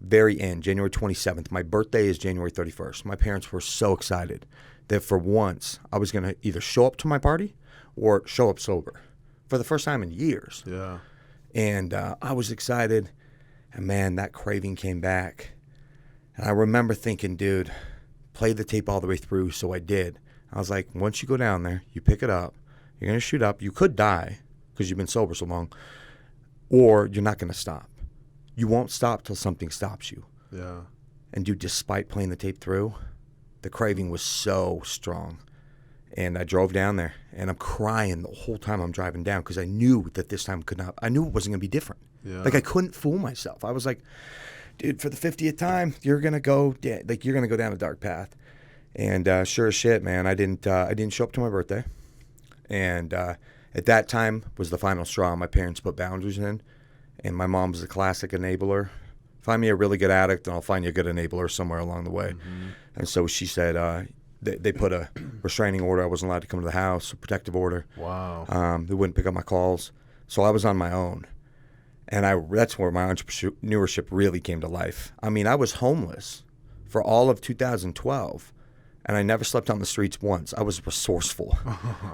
C: Very end, January 27th. My birthday is January 31st. My parents were so excited that for once I was going to either show up to my party or show up sober for the first time in years.
B: Yeah.
C: And I was excited. And man, that craving came back. And I remember thinking, dude, play the tape all the way through. So I did. I was like, once you go down there, you pick it up. You're going to shoot up. You could die because you've been sober so long. Or you're not going to stop. You won't stop till something stops you.
B: Yeah.
C: And dude, despite playing the tape through, the craving was so strong. And I drove down there, and I'm crying the whole time I'm driving down because I knew that this time I knew it wasn't going to be different.
B: Yeah.
C: Like I couldn't fool myself. I was like, dude, for the 50th time, you're going to go down a dark path. And sure as shit, man, I didn't show up to my birthday. And at that time was the final straw. My parents put boundaries in. And my mom was a classic enabler. Find me a really good addict, and I'll find you a good enabler somewhere along the way. Mm-hmm. And so she said they put a restraining order. I wasn't allowed to come to the house, a protective order.
B: Wow.
C: They wouldn't pick up my calls. So I was on my own. And that's where my entrepreneurship really came to life. I mean, I was homeless for all of 2012. And I never slept on the streets once. I was resourceful.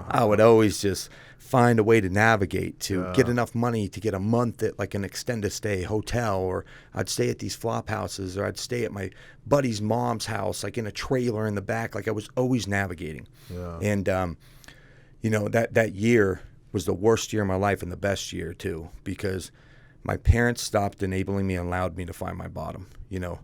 C: I would always just find a way to navigate, to get enough money to get a month at like an extended stay hotel, or I'd stay at these flop houses, or I'd stay at my buddy's mom's house, like in a trailer in the back. Like I was always navigating. Yeah. And, you know, that year was the worst year of my life and the best year too, because my parents stopped enabling me and allowed me to find my bottom, you know.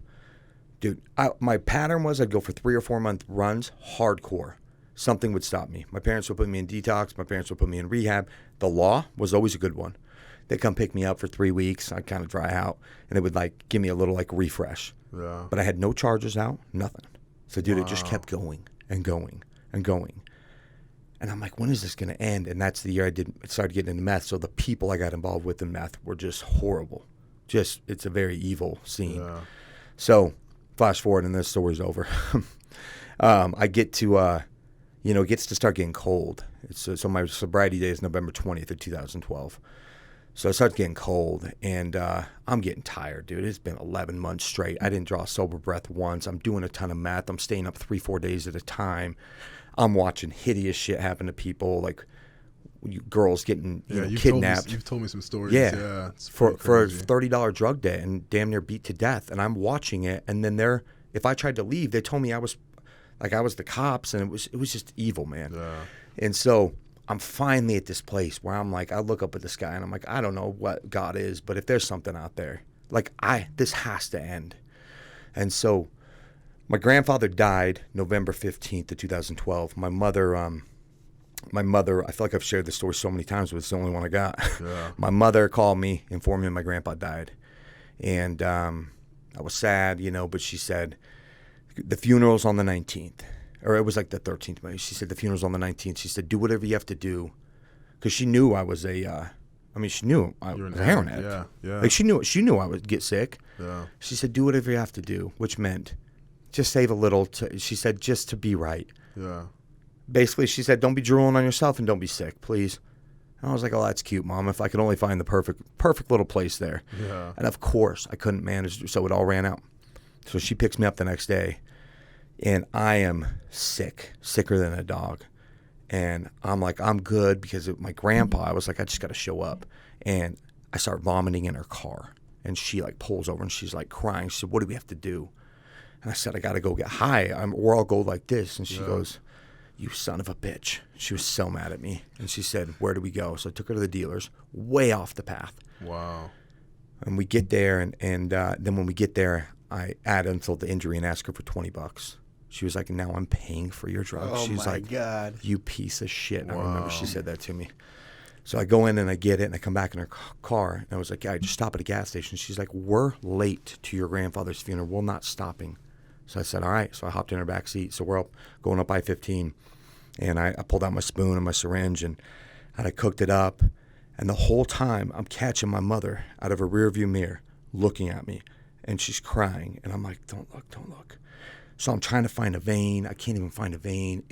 C: Dude, my pattern was I'd go for 3 or 4 month runs, hardcore. Something would stop me. My parents would put me in detox. My parents would put me in rehab. The law was always a good one. They'd come pick me up for 3 weeks. I'd kind of dry out, and it would like give me a little like refresh. Yeah. But I had no charges out, nothing. So, dude, It just kept going and going and going. And I'm like, when is this going to end? And that's the year I started getting into meth. So the people I got involved with in meth were just horrible. It's a very evil scene. Yeah. So flash forward, and this story's over. I get to, it gets to start getting cold. So my sobriety day is November 20th of 2012. So it starts getting cold, and I'm getting tired, dude. It's been 11 months straight. I didn't draw a sober breath once. I'm doing a ton of meth. I'm staying up 3-4 days at a time. I'm watching hideous shit happen to people, like girls getting kidnapped.
B: You've told me some stories.
C: Yeah, for a $30 drug debt and damn near beat to death. And I'm watching it, and then if I tried to leave, they told me I was the cops, and it was just evil, man. Yeah. And so I'm finally at this place where I'm like, I look up at the sky, and I'm like, I don't know what God is, but if there's something out there, like this has to end. And so my grandfather died November 15th of 2012. My mother, I feel like I've shared this story so many times, but it's the only one I got. Yeah. My mother called me, informed me my grandpa died. And I was sad, but she said, the funeral's on the 19th. Or it was like the 13th. Maybe. She said, the funeral's on the 19th. She said, do whatever you have to do. Because she knew I was she knew I was a heroin addict. Yeah, yeah. Like she knew I would get sick. Yeah. She said, do whatever you have to do, which meant just save a little. She said, just to be right. Yeah. Basically, she said, don't be drooling on yourself and don't be sick, please. And I was like, oh, that's cute, Mom. If I could only find the perfect little place there. Yeah. And of course, I couldn't manage, so it all ran out. So she picks me up the next day, and I am sicker than a dog. And I'm like, I'm good because of my grandpa. I was like, I just got to show up. And I start vomiting in her car. And she like pulls over and she's like crying. She said, what do we have to do? And I said, I got to go get high or I'll go like this. And she goes, you son of a bitch. She was so mad at me. And she said, where do we go? So I took her to the dealers, way off the path.
B: Wow.
C: And we get there, and then when we get there, I add insult to injury and ask her for $20. She was like, now I'm paying for your drugs.
D: Oh,
C: She's
D: my
C: like,
D: God.
C: you piece of shit.
B: Wow.
C: I remember she said that to me. So I go in and I get it, and I come back in her car, and I was like, yeah, I just stop at a gas station. She's like, we're late to your grandfather's funeral. We're not stopping. So I said, all right. So I hopped in her back seat. So we're going up I-15, and I pulled out my spoon and my syringe, and I cooked it up. And the whole time, I'm catching my mother out of her rearview mirror looking at me, and she's crying. And I'm like, don't look, don't look. So I'm trying to find a vein. I can't even find a vein.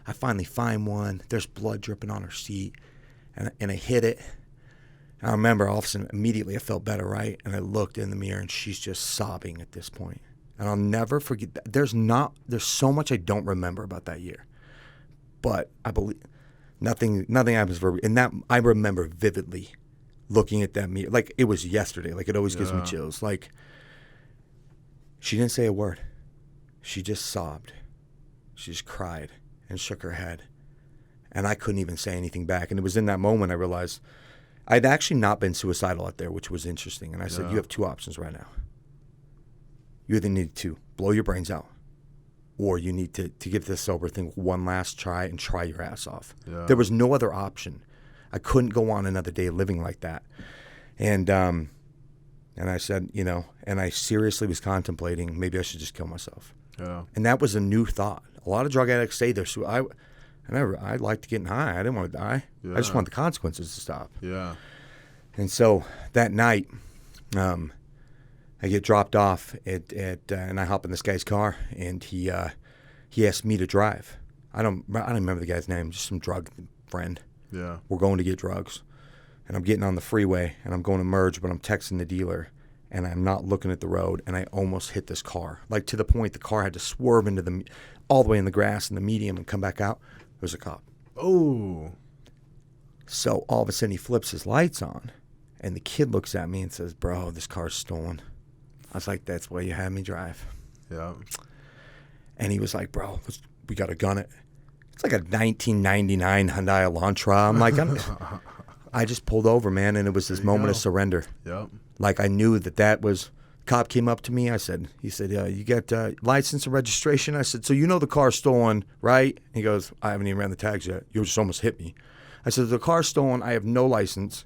C: I finally find one. There's blood dripping on her seat. And I hit it. And I remember all of a sudden, immediately I felt better, right? And I looked in the mirror, and she's just sobbing at this point. And I'll never forget that. There's so much I don't remember about that year. But I believe nothing happens for, and that I remember vividly looking at that mirror. Like it was yesterday. Like it always gives me chills. Like she didn't say a word. She just sobbed. She just cried and shook her head. And I couldn't even say anything back. And it was in that moment I realized I'd actually not been suicidal out there, which was interesting. And I said, you have two options right now. You either need to blow your brains out, or you need to give this sober thing one last try and try your ass off. Yeah. There was no other option. I couldn't go on another day living like that. And I said, and I seriously was contemplating maybe I should just kill myself. Yeah. And that was a new thought. A lot of drug addicts say they're I liked getting high. I didn't want to die. Yeah. I just want the consequences to stop. Yeah. And so that night, I get dropped off and I hop in this guy's car, and he asked me to drive. I don't remember the guy's name, just some drug friend. Yeah. We're going to get drugs. And I'm getting on the freeway, and I'm going to merge, but I'm texting the dealer, and I'm not looking at the road, and I almost hit this car. Like to the point the car had to swerve into all the way in the grass in the medium and come back out. There's a cop. Oh. So all of a sudden he flips his lights on, and the kid looks at me and says, bro, this car's stolen. I was like, that's why you had me drive. Yeah. And he was like, bro, we got to gun it. It's like a 1999 Hyundai Elantra. I'm like, I just pulled over, man, and it was this moment of surrender. Yep. Like I knew that was, cop came up to me. He said, you got license and registration? I said, so you know the car's stolen, right? He goes, I haven't even ran the tags yet. You just almost hit me. I said, the car's stolen. I have no license.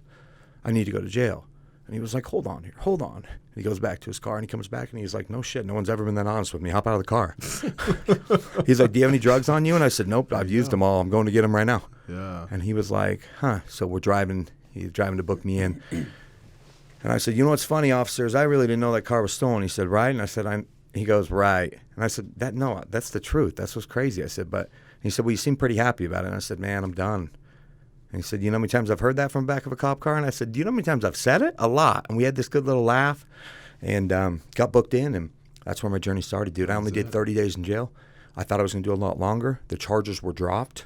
C: I need to go to jail. And he was like, hold on here, hold on. And he goes back to his car, and he comes back, and he's like, no shit, no one's ever been that honest with me. Hop out of the car. He's like, do you have any drugs on you? And I said, nope, I've used them all. I'm going to get them right now. Yeah. And he was like, huh. So we're driving. He's driving to book me in. And I said, you know what's funny, officers? I really didn't know that car was stolen. He said, right? And I said, he goes, right. And I said, no, that's the truth. That's what's crazy. I said, but he said, well, you seem pretty happy about it. And I said, man, I'm done. And he said, you know how many times I've heard that from the back of a cop car? And I said, do you know how many times I've said it? A lot. And we had this good little laugh and got booked in. And that's where my journey started, dude. I only did 30 days in jail. I thought I was going to do a lot longer. The charges were dropped.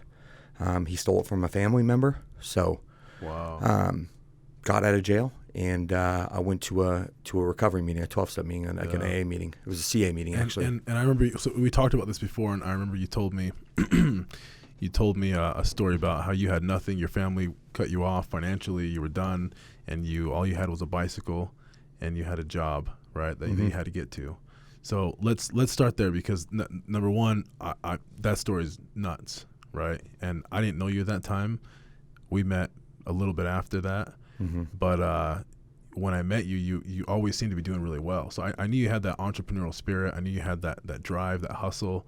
C: He stole it from a family member. So got out of jail. And I went to a recovery meeting, a 12-step meeting, like an AA meeting. It was a CA meeting, actually.
B: And I remember, so we talked about this before, and I remember you told me a story about how you had nothing. Your family cut you off financially. You were done, and all you had was a bicycle, and you had a job, right, that you had to get to. So let's start there, because number one, that story is nuts, right? And I didn't know you at that time. We met a little bit after that. But when I met you, you always seemed to be doing really well. So I knew you had that entrepreneurial spirit. I knew you had that drive, that hustle.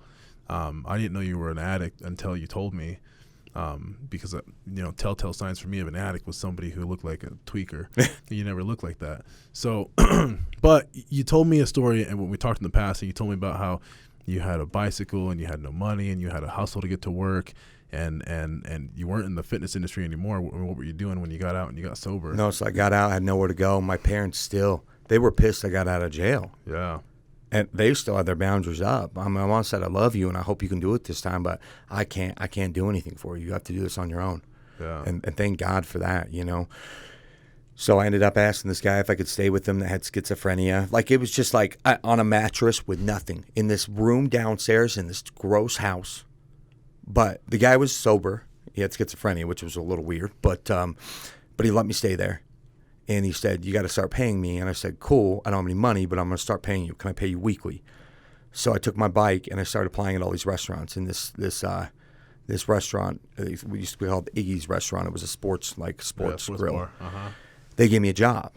B: I didn't know you were an addict until you told me, because telltale signs for me of an addict was somebody who looked like a tweaker. You never looked like that. So, but you told me a story, and when we talked in the past, and you told me about how you had a bicycle and you had no money and you had to hustle to get to work. And you weren't in the fitness industry anymore. What were you doing when you got out and you got sober?
C: No, so I got out, I had nowhere to go. My parents they were pissed I got out of jail. Yeah. And they still had their boundaries up. My mom said, I love you, and I hope you can do it this time, but I can't do anything for you. You have to do this on your own. Yeah. And thank God for that, So I ended up asking this guy if I could stay with him that had schizophrenia. Like, it was just like on a mattress with nothing in this room downstairs in this gross house. But the guy was sober. He had schizophrenia, which was a little weird. But he let me stay there. And he said, you got to start paying me. And I said, cool. I don't have any money, but I'm going to start paying you. Can I pay you weekly? So I took my bike and I started applying at all these restaurants. And this restaurant, we used to be called Iggy's Restaurant. It was a sports grill.
B: Bar. Uh-huh.
C: They gave me a job.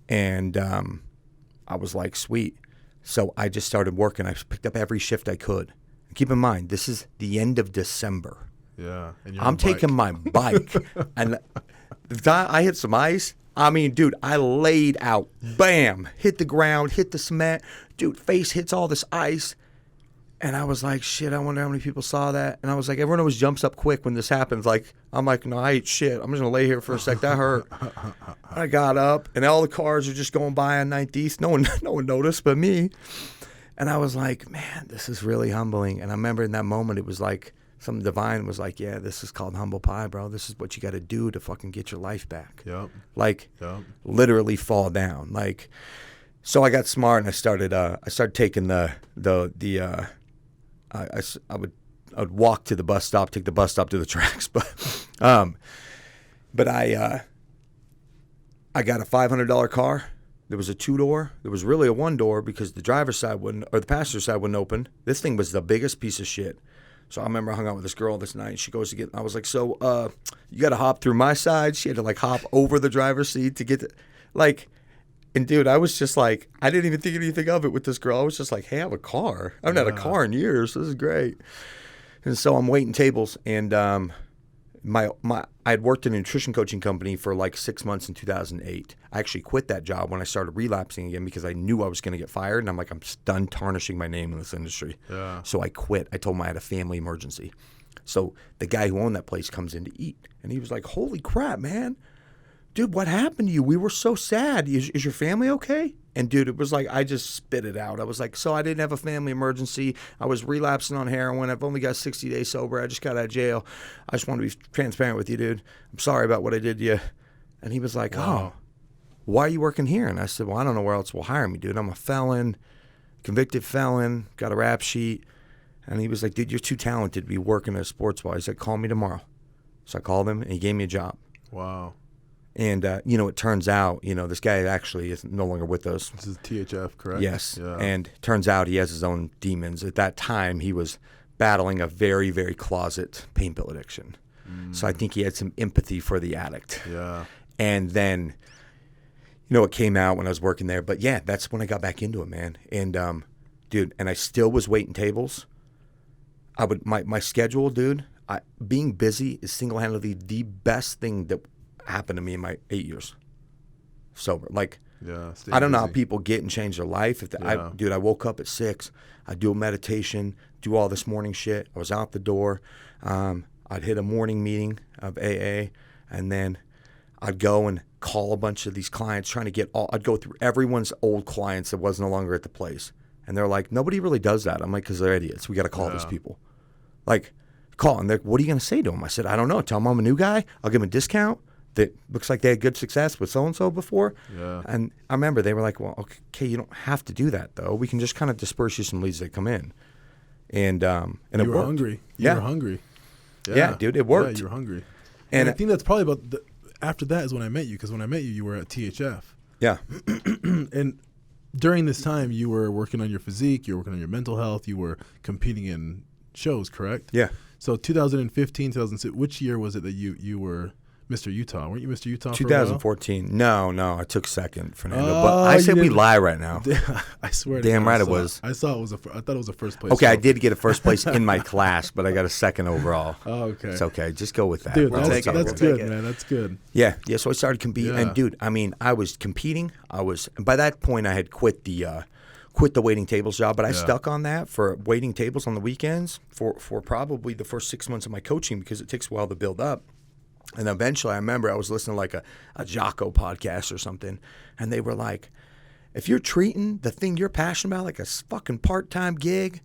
C: And I was like, sweet. So I just started working. I picked up every shift I could. And keep in mind, this is the end of December.
B: Yeah. And
C: I'm taking my bike. And I hit some ice. I mean, dude, I laid out. Bam. Hit the ground, hit the cement. Dude, face hits all this ice. And I was like, shit, I wonder how many people saw that. And I was like, everyone always jumps up quick when this happens. Like, I'm like, no, I ate shit. I'm just going to lay here for a sec. That hurt. I got up, and all the cars are just going by on 9th East. No one noticed but me. And I was like, man, this is really humbling. And I remember in that moment, it was like, something divine was like, yeah, this is called humble pie, bro. This is what you got to do to fucking get your life back. Yep. Like, literally fall down. Like, so I got smart, and I started taking I would walk to the bus stop, take the bus stop to the tracks, but I got a $500 car. There was a 2-door. There was really a 1-door because the driver's side wouldn't, or the passenger side wouldn't open. This thing was the biggest piece of shit. So I remember I hung out with this girl this night. She goes to get. I was like, so you got to hop through my side. She had to like hop over the driver's seat to get to, like. And, dude, I was just like, I didn't even think anything of it with this girl. I was just like, hey, I have a car. I haven't had a car in years. This is great. And so I'm waiting tables. And I had worked in a nutrition coaching company for like 6 months in 2008. I actually quit that job when I started relapsing again because I knew I was going to get fired. And I'm like, I'm done tarnishing my name in this industry. Yeah. So I quit. I told him I had a family emergency. So the guy who owned that place comes in to eat. And he was like, holy crap, man. Dude, what happened to you? We were so sad. Is your family okay? And, dude, it was like I just spit it out. I was like, so I didn't have a family emergency. I was relapsing on heroin. I've only got 60 days sober. I just got out of jail. I just want to be transparent with you, dude. I'm sorry about what I did to you. And he was like, oh, why are you working here? And I said, well, I don't know where else will hire me, dude. I'm a felon, convicted felon, got a rap sheet. And he was like, dude, you're too talented to be working at a sports bar. He said, call me tomorrow. So I called him, and he gave me a job.
B: Wow.
C: And, it turns out, this guy actually is no longer with us.
B: This is THF, correct?
C: Yes.
B: Yeah.
C: And turns out he has his own demons. At that time, he was battling a very, very closet pain pill addiction. So I think he had some empathy for the addict. Yeah. And then, it came out when I was working there. But, yeah, that's when I got back into it, man. And, dude, and I still was waiting tables. My schedule, dude, being busy is single-handedly the best thing that happened to me in my 8 years sober. Like, I don't know how people get and change their life. I woke up at 6. I do a meditation, do all this morning shit. I was out the door. I'd hit a morning meeting of AA, and then I'd go and call a bunch of these clients, I'd go through everyone's old clients that was no longer at the place. And they're like, nobody really does that. I'm like, because they're idiots. We got to call these people. Like, call. And they're, what are you going to say to them? I said, I don't know. Tell them I'm a new guy. I'll give them a discount. That looks like they had good success with so-and-so before. Yeah. And I remember they were like, well, okay, you don't have to do that, though. We can just kind of disperse you some leads that come in. And it worked.
B: You were hungry. You were hungry.
C: Yeah, dude, it worked.
B: Yeah, you were hungry. And I think that's probably about after that is when I met you, because when I met you, you were at THF. Yeah. And during this time, you were working on your physique, you were working on your mental health, you were competing in shows, correct?
C: Yeah.
B: So 2015, 2006, which year was it that you were Mr. Utah? Weren't you Mr. Utah
C: 2014. No, I took second, Fernando. But I said we lie right now.
B: I swear.
C: Damn right it was.
B: I thought it was a first place.
C: Okay, I did get a first place in my class, but I got a second overall.
B: Oh, okay.
C: It's okay. Just go with that.
B: Dude, that's good, man. That's good.
C: Yeah. So I started competing. Yeah. And, dude, I mean, I was competing. By that point, I had quit the waiting tables job, but I stuck on that for waiting tables on the weekends for probably the first 6 months of my coaching because it takes a while to build up. And eventually, I remember I was listening to like a Jocko podcast or something, and they were like, if you're treating the thing you're passionate about like a fucking part-time gig,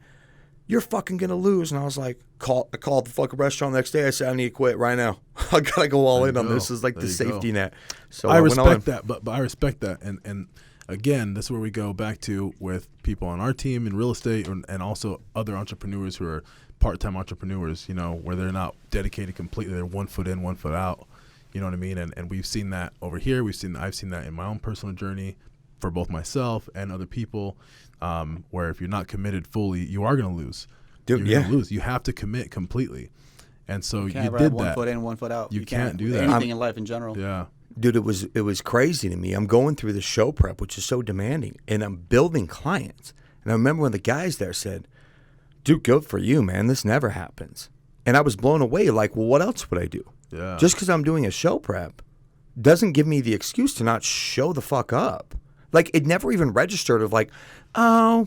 C: you're fucking going to lose. And I was like, I called the fucking restaurant the next day. I said, I need to quit right now. I got to go all in on this. It's like the safety net. So
B: I respect that, but I respect that. And again, this is where we go back to with people on our team in real estate and also other entrepreneurs who are part-time entrepreneurs, you know, where they're not dedicated completely. They're 1 foot in, 1 foot out. You know what I mean? And we've seen that over here. I've seen that in my own personal journey for both myself and other people, where if you're not committed fully, you are going to lose.
C: Dude,
B: you're going to lose. You have to commit completely. And so you did that.
E: 1 foot in, 1 foot out.
B: You can't do that.
E: Anything in life in general.
B: Yeah.
C: Dude, it was crazy to me. I'm going through the show prep, which is so demanding, and I'm building clients. And I remember when the guys there said, dude, good for you, man. This never happens. And I was blown away. Like, well, what else would I do?
B: Yeah.
C: Just because I'm doing a show prep doesn't give me the excuse to not show the fuck up. Like, it never even registered of like, oh,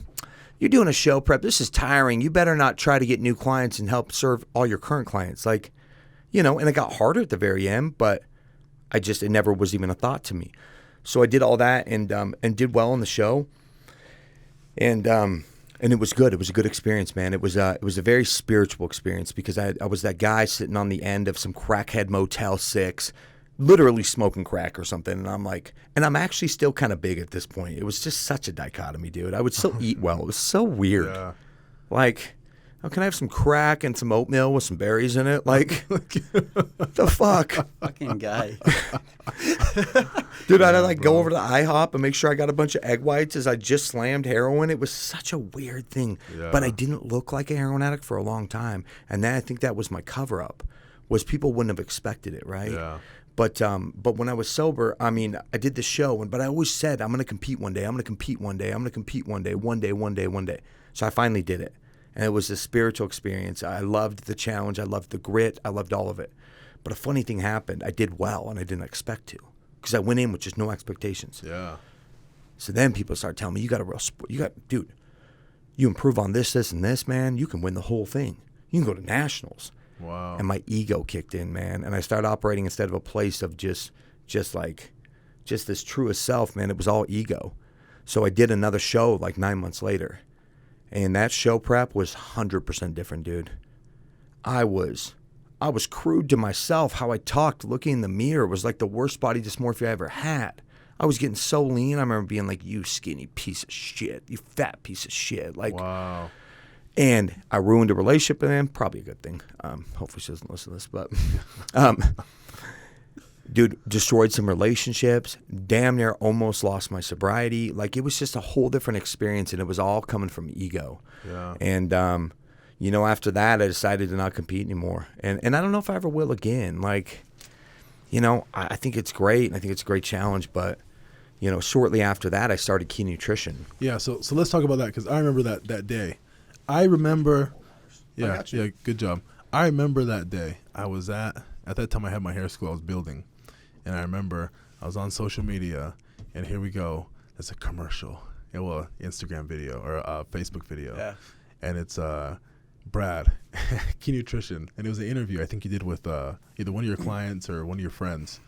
C: you're doing a show prep. This is tiring. You better not try to get new clients and help serve all your current clients. Like, you know, and it got harder at the very end, but it never was even a thought to me. So I did all that and did well on the show. And it was good. It was a good experience, man. It was a very spiritual experience because I was that guy sitting on the end of some crackhead Motel 6, literally smoking crack or something. And I'm like, and I'm actually still kind of big at this point. It was just such a dichotomy, dude. I would still eat well. It was so weird. Yeah. Like, oh, can I have some crack and some oatmeal with some berries in it? Like, the fuck?
E: Fucking guy.
C: Dude, I'd like go over to IHOP and make sure I got a bunch of egg whites as I just slammed heroin. It was such a weird thing. Yeah. But I didn't look like a heroin addict for a long time. And then I think that was my cover-up, was people wouldn't have expected it, right?
B: Yeah.
C: But when I was sober, I mean, I did the show, but I always said, I'm going to compete one day. I'm going to compete one day. I'm going to compete one day, one day. So I finally did it. And it was a spiritual experience. I loved the challenge. I loved the grit. I loved all of it. But a funny thing happened. I did well, and I didn't expect to, because I went in with just no expectations.
B: Yeah.
C: So then people start telling me, you got a real sport. Dude, you improve on this, and this, man, you can win the whole thing. You can go to nationals.
B: Wow.
C: And my ego kicked in, man. And I started operating instead of a place of just this truest self, man. It was all ego. So I did another show like 9 months later. And that show prep was 100% different, dude. I was crude to myself. How I talked, looking in the mirror, was like the worst body dysmorphia I ever had. I was getting so lean. I remember being like, you skinny piece of shit. You fat piece of shit. Like,
B: wow.
C: And I ruined a relationship with him. Probably a good thing. Hopefully she doesn't listen to this. But, dude, destroyed some relationships. Damn near almost lost my sobriety. Like, it was just a whole different experience, and it was all coming from ego.
B: Yeah.
C: And, you know, after that, I decided to not compete anymore. And I don't know if I ever will again. Like, you know, I think it's great, and I think it's a great challenge. But, you know, shortly after that, I started Key Nutrition.
B: Yeah, so let's talk about that, because I remember that day. I remember, yeah, good job. I remember that day. I was at that time I had my hair school I was building. And I remember I was on social media, and here we go. It's a commercial. Well, Instagram video or a Facebook video.
E: Yeah.
B: And it's Brad, Key Nutrition. And it was an interview I think you did with either one of your clients or one of your friends.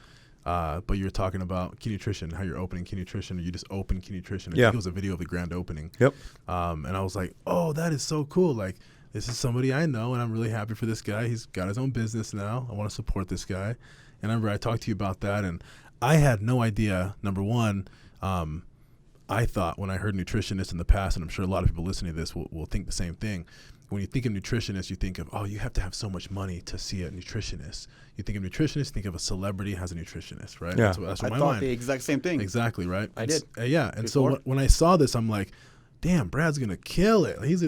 B: But you were talking about Key Nutrition, how you're opening Key Nutrition, or you just opened Key Nutrition. I think it was a video of the grand opening.
C: Yep.
B: And I was like, oh, that is so cool. Like, this is somebody I know, and I'm really happy for this guy. He's got his own business now. I want to support this guy. And I remember I talked to you about that, and I had no idea. Number one, I thought when I heard nutritionist in the past, and I'm sure a lot of people listening to this will think the same thing. When you think of nutritionist, you think of, oh, you have to have so much money to see a nutritionist. You think of nutritionist, think of a celebrity has a nutritionist, right?
C: Yeah.
B: That's
E: I
B: my
E: thought
B: mind.
E: the exact same thing.
B: Exactly, right?
E: I did.
B: Yeah, and
E: Before.
B: so when I saw this, I'm like, damn, Brad's gonna kill it. He's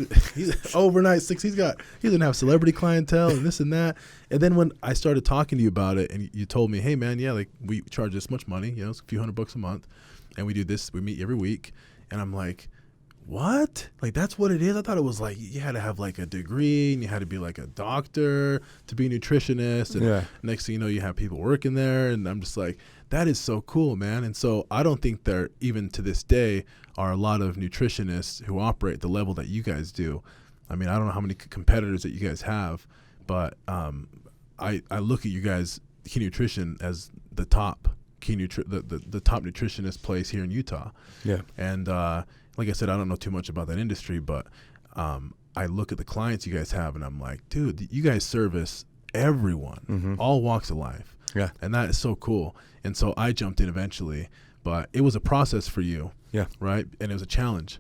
B: overnight 6. He's gonna have celebrity clientele and this and that. And then when I started talking to you about it, and you told me, hey man, yeah, like we charge this much money, you know, it's a few $100 a month, and we do this. We meet every week, and I'm like, what? Like, that's what it is? I thought it was like you had to have like a degree and you had to be like a doctor to be a nutritionist. And next thing you know, you have people working there. And I'm just like, that is so cool, man. And so I don't think there, even to this day, are a lot of nutritionists who operate the level that you guys do. I mean, I don't know how many competitors that you guys have, but I look at you guys, Key Nutrition, as the top the top nutritionist place here in Utah.
C: Yeah.
B: And like I said, I don't know too much about that industry, but I look at the clients you guys have, and I'm like, dude, you guys service everyone, all walks of life.
C: Yeah.
B: And that is so cool. And so I jumped in eventually, but it was a process for you.
C: Yeah.
B: Right. And it was a challenge,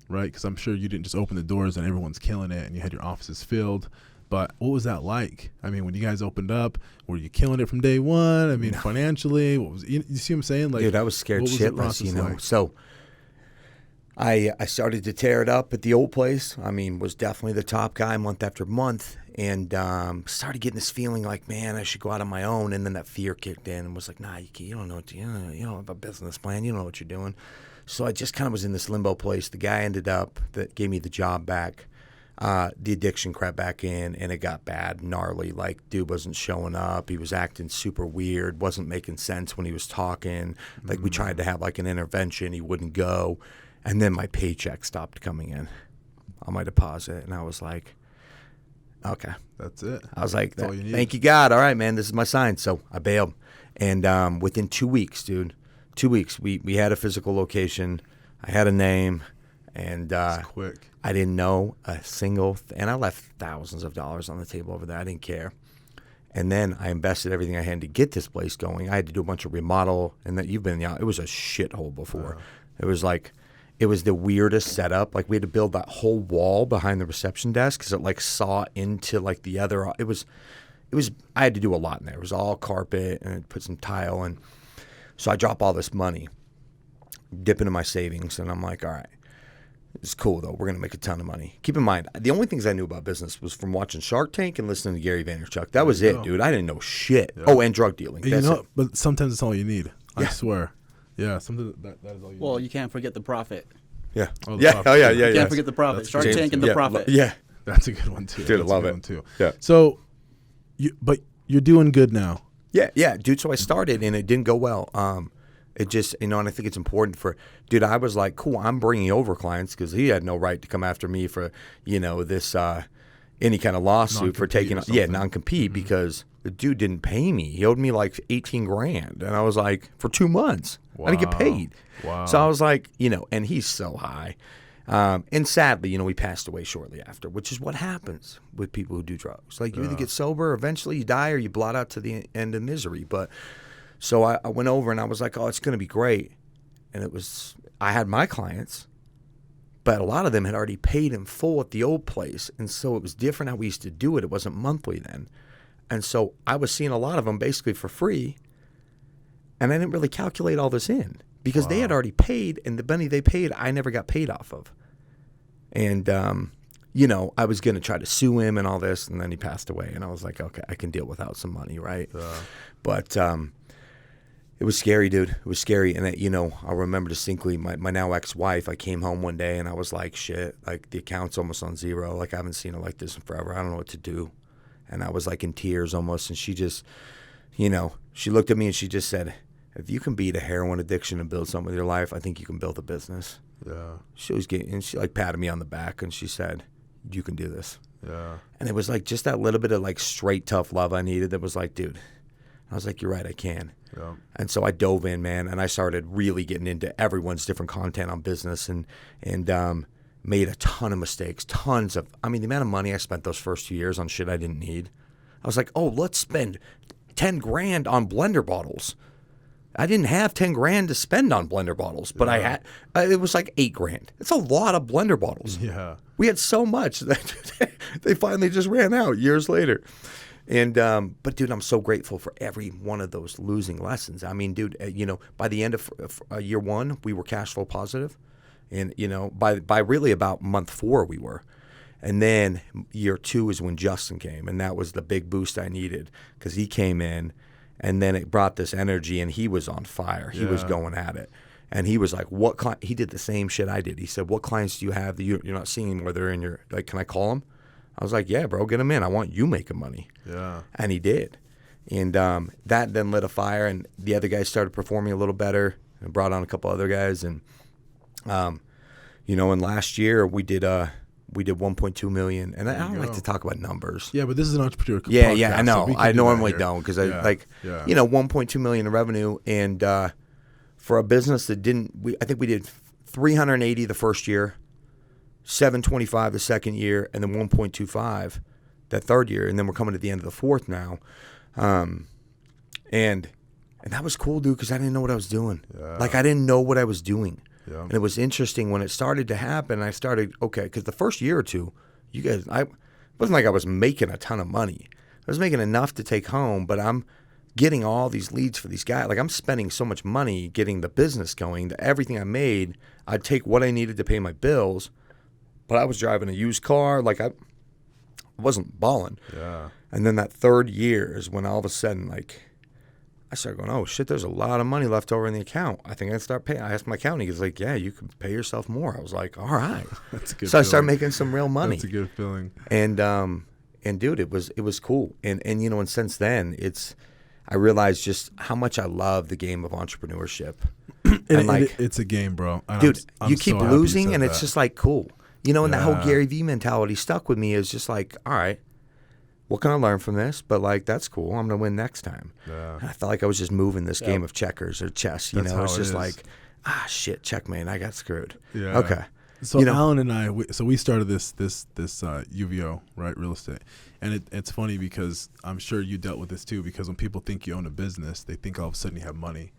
B: right? Because I'm sure you didn't just open the doors and everyone's killing it and you had your offices filled. But what was that like? I mean, when you guys opened up, were you killing it from day one? I mean, financially, what was you see what I'm saying? Like,
C: dude, I was scared shitless, you know.
B: like?
C: So I started to tear it up at the old place. I mean, was definitely the top guy month after month, and started getting this feeling like, man, I should go out on my own. And then that fear kicked in and was like, nah, you don't know what you don't have a business plan. You don't know what you're doing. So I just kind of was in this limbo place. The guy ended up that gave me the job back. The addiction crept back in, and it got bad, gnarly. Like, dude wasn't showing up. He was acting super weird, wasn't making sense when he was talking. Like, we tried to have like an intervention. He wouldn't go. And then my paycheck stopped coming in on my deposit. And I was like, okay.
B: That's it.
C: I was like,
B: That's all you need.
C: thank you, God. All right, man, this is my sign. So I bailed. And within 2 weeks, dude, 2 weeks, we had a physical location. I had a name. And
B: It's quick.
C: I didn't know a single and I left thousands of dollars on the table over there. I didn't care. And then I invested everything I had to get this place going. I had to do a bunch of remodel, and that you've been, it was a shithole before. It was like, it was the weirdest setup. Like, we had to build that whole wall behind the reception desk because it like saw into like the other. It was. I had to do a lot in there. It was all carpet and I'd put some tile, and so I drop all this money, dip into my savings, and I'm like, all right. It's cool, though. We're going to make a ton of money. Keep in mind, the only things I knew about business was from watching Shark Tank and listening to Gary Vaynerchuk. That was it, dude. I didn't know shit. Yeah. Oh, and drug dealing. That's it.
B: But sometimes it's all you need. I swear. Yeah, something that is all you need.
E: Well, you can't forget the profit.
C: Yeah.
B: Oh,
C: Yeah.
B: profit.
C: Oh, yeah.
E: You can't forget the profit.
B: That's
E: Shark
B: great.
E: Tank and the profit.
C: Yeah.
B: That's a good one, too.
C: Dude, I
B: That's a
C: love
B: good
C: it.
B: one, too.
C: Yeah.
B: So, but you're doing good now.
C: Yeah, dude. So I started, and it didn't go well. It just, and I think it's important dude, I was like, cool, I'm bringing over clients because he had no right to come after me for, this, any kind of lawsuit for taking, non-compete, because the dude didn't pay me. He owed me like $18,000. And I was like, for 2 months, I didn't get paid.
B: Wow.
C: So I was like, and he's so high. And sadly, we passed away shortly after, which is what happens with people who do drugs. Like, you either get sober, eventually you die, or you blot out to the end of misery. But so I went over and I was like, oh, it's going to be great. And I had my clients, but a lot of them had already paid in full at the old place. And so it was different how we used to do it. It wasn't monthly then. And so I was seeing a lot of them basically for free. And I didn't really calculate all this in because they had already paid, and the money they paid, I never got paid off of. And, I was going to try to sue him and all this, and then he passed away. And I was like, okay, I can deal without some money, right? But it was scary, dude. It was scary. And, I remember distinctly my now ex-wife, I came home one day, and I was like, shit, like the account's almost on zero. Like, I haven't seen it like this in forever. I don't know what to do. And I was like in tears almost. And she just, she looked at me and she just said, if you can beat a heroin addiction and build something with your life, I think you can build a business. Yeah. She like patted me on the back and she said, you can do this. Yeah. And it was like just that little bit of like straight tough love I needed that was like, dude, I was like, you're right, I can. Yeah. And so I dove in, man, and I started really getting into everyone's different content on business and made a ton of mistakes, the amount of money I spent those first 2 years on shit I didn't need. I was like, oh, let's spend $10,000 on blender bottles. I didn't have $10,000 to spend on blender bottles, but I had, it was like $8,000. It's a lot of blender bottles. Yeah. We had so much that they finally just ran out years later. And, but dude, I'm so grateful for every one of those losing lessons. I mean, dude, by the end of year one, we were cash flow positive. And, by really about month 4, we were. And then year 2 is when Justin came. And that was the big boost I needed because he came in. And then it brought this energy, and he was on fire. He was going at it. And he was like, what client? He did the same shit I did. He said, what clients do you have that you're not seeing anymore? They're in your, like, can I call them? I was like, yeah, bro, get them in. I want you making money. Yeah. And he did. And that then lit a fire, and the other guys started performing a little better and brought on a couple other guys. And, and last year we did 1.2 million, and I don't like to talk about numbers.
B: Yeah, but this is an entrepreneur podcast.
C: Yeah, I know.
B: So
C: I normally don't because 1.2 million in revenue, and for a business that didn't, I think we did 380 the first year, 725 the second year, and then 1.25 that third year, and then we're coming to the end of the fourth now. And that was cool, dude, because I didn't know what I was doing.
B: Yeah.
C: Like, I didn't know what I was doing.
B: Yeah.
C: And it was interesting when it started to happen. I started, okay, because the first year or two, it wasn't like I was making a ton of money. I was making enough to take home, but I'm getting all these leads for these guys. Like, I'm spending so much money getting the business going that everything I made, I'd take what I needed to pay my bills, but I was driving a used car. Like, I wasn't balling.
B: Yeah.
C: And then that third year is when all of a sudden, like, I started going, oh, shit, there's a lot of money left over in the account. I think I can start paying. I asked my accountant. He's like, yeah, you can pay yourself more. I was like, all right.
B: That's a good
C: So
B: feeling.
C: I started making some real money.
B: That's a good feeling.
C: And dude, it was cool. And you know, and since then, I realized just how much I love the game of entrepreneurship. And like,
B: it's a game, bro. And
C: dude,
B: I'm
C: you keep
B: so happy you
C: losing,
B: said
C: and it's
B: that.
C: just like cool. You know, and that whole
B: Yeah.
C: Gary Vee mentality stuck with me. Is just like, all right, what can I learn from this? But like, that's cool. I'm gonna win next time.
B: Yeah.
C: And I felt like I was just moving this game of checkers or chess. You
B: That's
C: know,
B: how
C: it's
B: it
C: just
B: is.
C: like, shit, checkmate, I got screwed.
B: Yeah.
C: Okay.
B: So
C: You know-
B: Alan and I, we started this UVO, right, real estate, and it's funny because I'm sure you dealt with this too. Because when people think you own a business, they think all of a sudden you have money.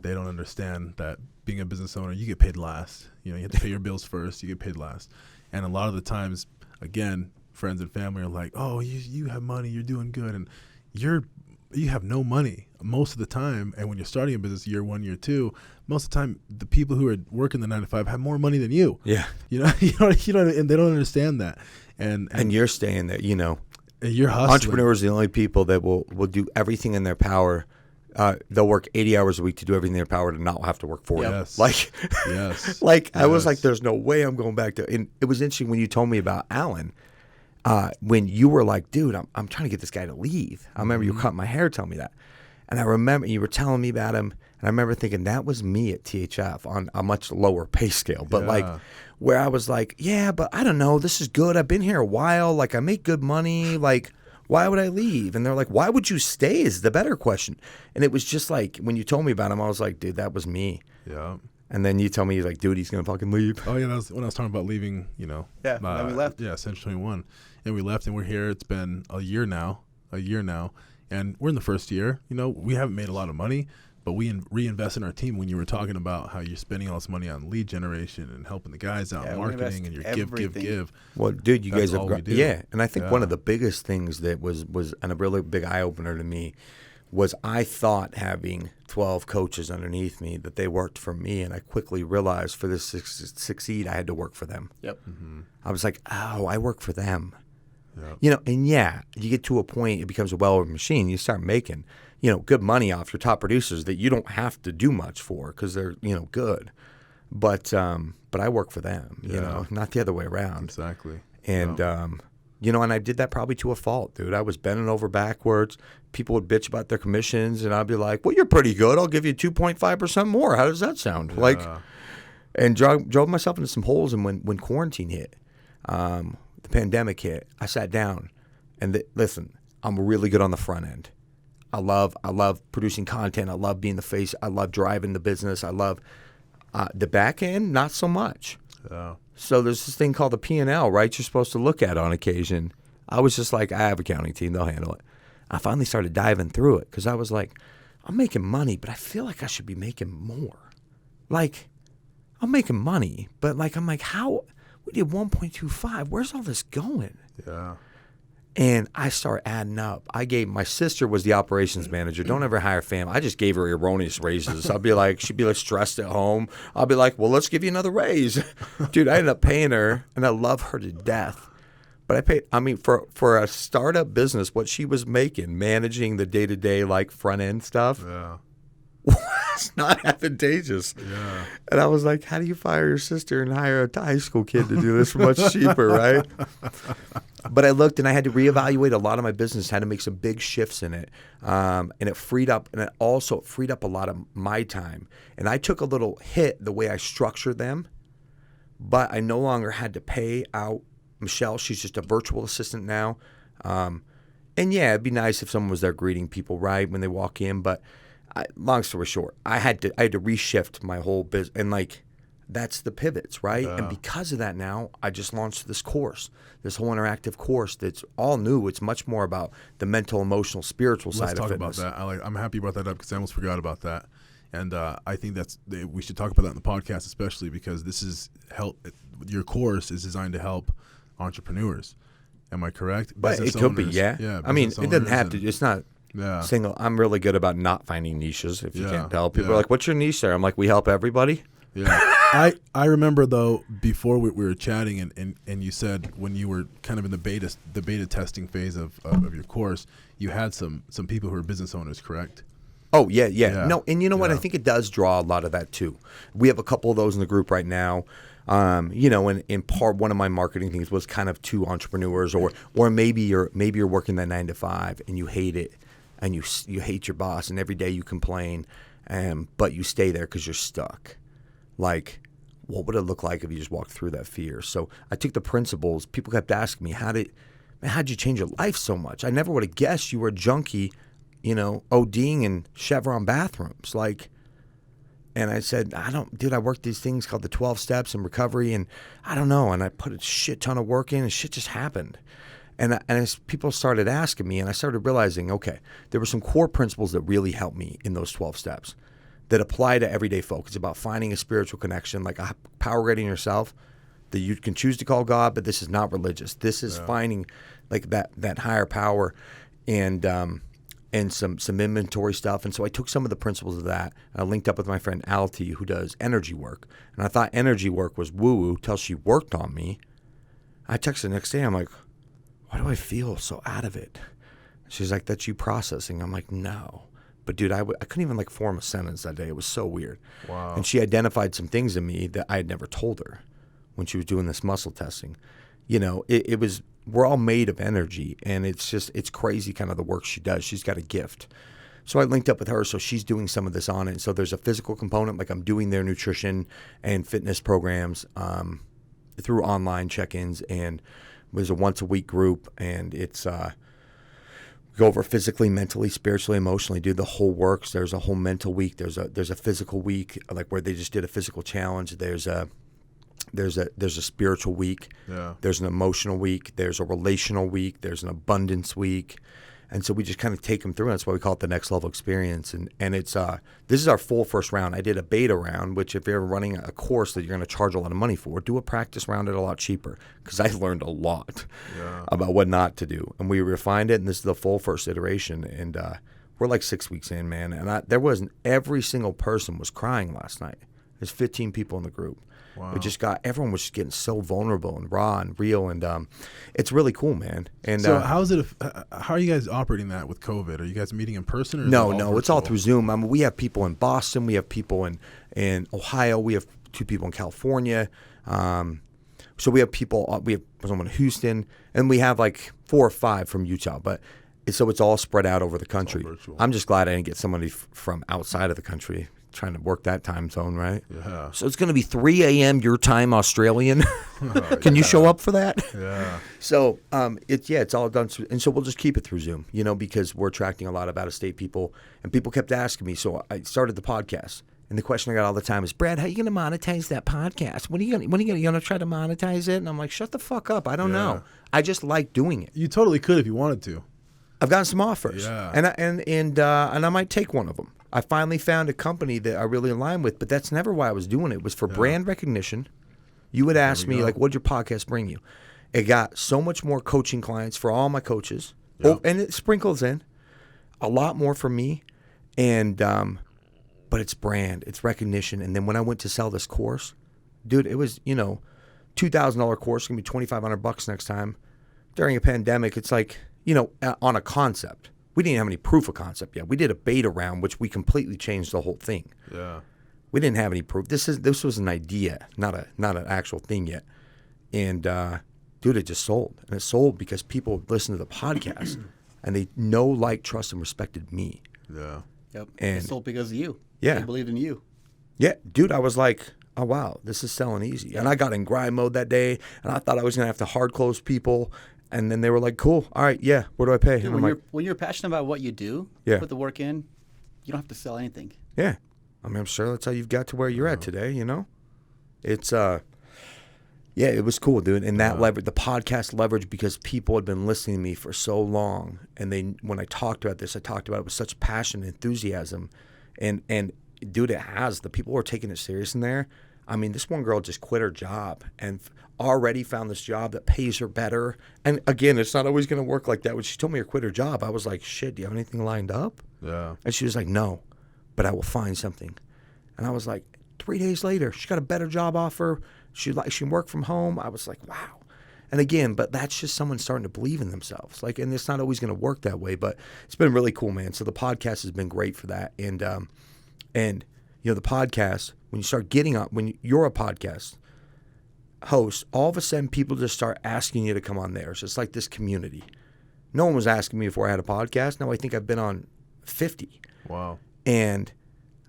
B: They don't understand that being a business owner, you get paid last. You know, you have to pay your bills first. You get paid last, and a lot of the times, again, friends and family are like, "Oh, you have money, you're doing good," and you have no money most of the time. And when you're starting a business, year 1, year 2, most of the time, the people who are working the 9 to 5 have more money than you.
C: Yeah.
B: You know, and they don't understand that. And
C: you're staying there, you know.
B: you're hustling.
C: Entrepreneurs are the only people that will do everything in their power. They'll work 80 hours a week to do everything in their power to not have to work 40.
B: Yes.
C: Like,
B: Yes.
C: I was like,
B: Yes.
C: there's no way I'm going back to. And it was interesting when you told me about Alan. When you were like, dude, I'm trying to get this guy to leave. I remember you cut my hair telling me that. And I remember you were telling me about him. And I remember thinking that was me at THF on a much lower pay scale. But like,
B: Yeah.
C: where I was like, yeah, but I don't know. This is good. I've been here a while. Like, I make good money. Like, why would I leave? And they're like, why would you stay is the better question. And it was just like, when you told me about him, I was like, dude, that was me.
B: Yeah.
C: And then you tell me, like, dude, he's going to fucking leave.
B: Oh yeah, that was when I was talking about leaving. You know.
E: Yeah, and we left.
B: Yeah, Century 21, and we left, and we're here. It's been a year now, and we're in the first year. You know, we haven't made a lot of money, but we reinvest in our team. When you were talking about how you're spending all this money on lead generation and helping the guys out,
E: Yeah, we
B: marketing,
E: invest
B: and you're
E: everything.
B: give.
C: Well, dude, you
B: That's
C: guys have
B: all
C: got,
B: we do.
C: yeah. And I think one
B: Yeah.
C: of the biggest things that was and a really big eye opener to me was I thought having 12 coaches underneath me that they worked for me, and I quickly realized for this to succeed, I had to work for them.
E: Yep.
C: I was like, oh, I work for them.
B: Yep.
C: You know, and yeah, you get to a point, it becomes a well-oiled machine. You start making, you know, good money off your top producers that you don't have to do much for because they're, you know, good. But I work for them, you
B: Yeah.
C: know, not the other way around.
B: Exactly.
C: And, you know, and I did that probably to a fault, dude. I was bending over backwards. People would bitch about their commissions, and I'd be like, well, you're pretty good. I'll give you 2.5% more. How does that sound? Like, and drove myself into some holes. And when quarantine hit, the pandemic hit, I sat down and listen, I'm really good on the front end. I love producing content. I love being the face. I love driving the business. I love the back end, not so much.
B: Yeah.
C: So there's this thing called the P&L, right? You're supposed to look at on occasion. I was just like, I have an accounting team. They'll handle it. I finally started diving through it because I was like, I'm making money, but I feel like I should be making more. Like, I'm making money, but like, I'm like, how? We did 1.25. Where's all this going?
B: Yeah.
C: And I started adding up. My sister was the operations manager. Don't ever hire family. I just gave her erroneous raises. I'd be like, she'd be like stressed at home. I'll be like, well, let's give you another raise. Dude, I ended up paying her, and I love her to death. But I paid, I mean, for a startup business, what she was making, managing the day-to-day, like, front-end stuff,
B: Yeah.
C: was not advantageous.
B: Yeah.
C: And I was like, how do you fire your sister and hire a high school kid to do this for much cheaper, right? But I looked, and I had to reevaluate a lot of my business, had to make some big shifts in it. And it freed up, and it also freed up a lot of my time. And I took a little hit the way I structured them, but I no longer had to pay out Michelle. She's just a virtual assistant now. And yeah, it'd be nice if someone was there greeting people, right, when they walk in. But long story short, I had to reshift my whole business. And like that's the pivots, right? And because of that now, I just launched this course, this whole interactive course that's all new. It's much more about the mental, emotional, spiritual side of fitness.
B: Let's talk about that. I'm happy you brought that up because I almost forgot about that. And I think we should talk about that in the podcast, especially because this is your course is designed to help entrepreneurs. Am I correct?
C: But it could be, yeah. I mean, it doesn't have to. It's not single. I'm really good about not finding niches. If you can't tell, people are like, "What's your niche there?" I'm like, "We help everybody."
B: Yeah. I remember though before we were chatting and you said when you were kind of in the beta testing phase of your course, you had some people who are business owners, correct?
C: Oh yeah. No, and you know what? I think it does draw a lot of that too. We have a couple of those in the group right now. You know, and in part, one of my marketing things was kind of to entrepreneurs, or maybe you're working that 9 to 5 and you hate it, and you hate your boss, and every day you complain, but you stay there because you're stuck. Like, what would it look like if you just walked through that fear? So I took the principles. People kept asking me, how'd you change your life so much? I never would have guessed you were a junkie, you know, ODing in Chevron bathrooms, like. And I said, I worked these things called the 12 steps in recovery, and I don't know. And I put a shit ton of work in, and shit just happened. And as people started asking me, and I started realizing, okay, there were some core principles that really helped me in those 12 steps that apply to everyday folk. It's about finding a spiritual connection, like a power rating yourself that you can choose to call God, but this is not religious. This is finding like that higher power, and some inventory stuff. And so I took some of the principles of that, and I linked up with my friend Alti, who does energy work. And I thought energy work was woo-woo till she worked on me. I texted the next day. I'm like, why do I feel so out of it? She's like, that's you processing. I'm like, no. But dude, I couldn't even like form a sentence that day. It was so weird.
B: Wow.
C: And she identified some things in me that I had never told her when she was doing this muscle testing. You know, it was, we're all made of energy, and it's crazy kind of the work she does. She's got a gift. So I linked up with her, so she's doing some of this on it. So there's a physical component, like I'm doing their nutrition and fitness programs through online check-ins, and there's a once-a-week group, and it's go over physically, mentally, spiritually, emotionally, do the whole works. There's a whole mental week. There's a physical week, like where they just did a physical challenge. There's a spiritual week. Yeah. There's an emotional week. There's a relational week. There's an abundance week. And so we just kind of take them through. That's why we call it the next level experience. And it's this is our full first round. I did a beta round, which if you're running a course that you're going to charge a lot of money for, do a practice round at a lot cheaper, because I learned a lot about what not to do. And we refined it, and this is the full first iteration. And we're like 6 weeks in, man. And every single person was crying last night. There's 15 people in the group. Wow. Everyone was just getting so vulnerable and raw and real, and it's really cool, man. And
B: so how are you guys operating that with COVID? Are you guys meeting in person? Or
C: no, it's all through Zoom. I mean, we have people in Boston, we have people in Ohio, we have 2 people in California. So we have someone in Houston, and we have like 4 or 5 from Utah, but so it's all spread out over the country. I'm just glad I didn't get somebody from outside of the country trying to work that time zone, right?
B: Yeah.
C: So it's going to be 3 a.m. your time, Australian. Can you show up for that?
B: Yeah.
C: So it's all done through, and so we'll just keep it through Zoom, you know, because we're attracting a lot of out-of-state people, and people kept asking me. So I started the podcast, and the question I got all the time is, Brad, how are you going to monetize that podcast? When are you going to try to monetize it? And I'm like, shut the fuck up. I don't know. I just like doing it.
B: You totally could if you wanted to.
C: I've gotten some offers, and I might take one of them. I finally found a company that I really align with, but that's never why I was doing it. It was for brand recognition. You would ask me, like, what'd your podcast bring you? It got so much more coaching clients for all my coaches, and it sprinkles in a lot more for me, and but it's brand, it's recognition. And then when I went to sell this course, dude, it was, $2,000 course, going to be $2,500 next time. During a pandemic, it's like, on a concept. We didn't have any proof of concept yet. We did a beta round, which we completely changed the whole thing.
B: Yeah.
C: We didn't have any proof. This was an idea, not an actual thing yet. And dude, it just sold. And it sold because people listened to the podcast and they know, like, trust, and respected me.
B: Yeah.
E: Yep.
C: And
E: it sold because of you.
C: Yeah.
E: They believed in you.
C: Yeah, dude, I was like, oh wow, this is selling easy. Yeah. And I got in grind mode that day, and I thought I was gonna have to hard close people. And then they were like, cool, all right, yeah, what do I pay?
E: Dude, when you're passionate about what you do, put the work in, you don't have to sell anything.
C: Yeah. I mean, I'm sure that's how you've got to where you're at today, It's yeah, it was cool, dude. And that leverage, the podcast leverage, because people had been listening to me for so long, and when I talked about this, I talked about it with such passion and enthusiasm, and dude, the people were taking it serious in there. I mean, this one girl just quit her job and already found this job that pays her better. And again, it's not always going to work like that. When she told me to quit her job, I was like, shit, do you have anything lined up?
B: Yeah.
C: And she was like, no, but I will find something. And I was like, 3 days later, she got a better job offer. She can work from home. I was like, wow. And again, but that's just someone starting to believe in themselves. Like, and it's not always going to work that way, but it's been really cool, man. So the podcast has been great for that. And you know, the podcast, when you start getting up, when you're a podcast host, all of a sudden people just start asking you to come on theirs. It's like this community. No one was asking me before I had a podcast. Now I think I've been on 50.
B: Wow.
C: And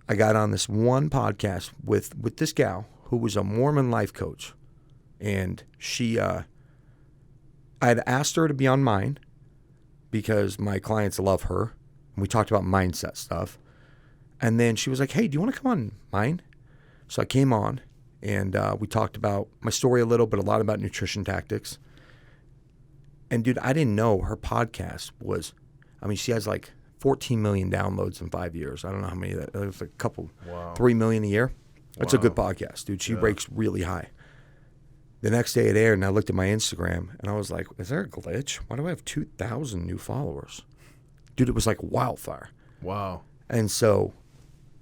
C: I got on this one podcast with this gal who was a Mormon life coach. And she, I had asked her to be on mine because my clients love her. And we talked about mindset stuff. And then she was like, hey, do you want to come on mine? So I came on, and we talked about my story a little, but a lot about nutrition tactics. And, dude, I didn't know her podcast was, I mean, she has like 14 million downloads in 5 years. I don't know how many that, it was a couple, 3 million a year. That's a good podcast, dude. She ranks really high. The next day it aired, and I looked at my Instagram, and I was like, is there a glitch? Why do I have 2,000 new followers? Dude, it was like wildfire.
B: Wow.
C: And so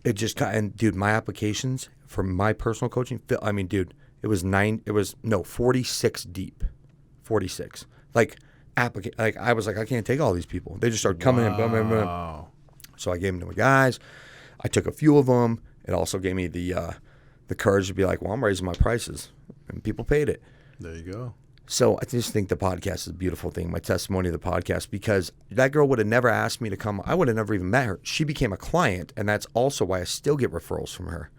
C: it just got, and dude, my applications for my personal coaching, I mean, dude, it was 46 deep. 46. Like, I was like, I can't take all these people. They just started coming in. Boom, boom, boom. So I gave them to my guys. I took a few of them. It also gave me the courage to be like, well, I'm raising my prices. And people paid it.
B: There you go.
C: So I just think the podcast is a beautiful thing, my testimony of the podcast, because that girl would have never asked me to come. I would have never even met her. She became a client, and that's also why I still get referrals from her.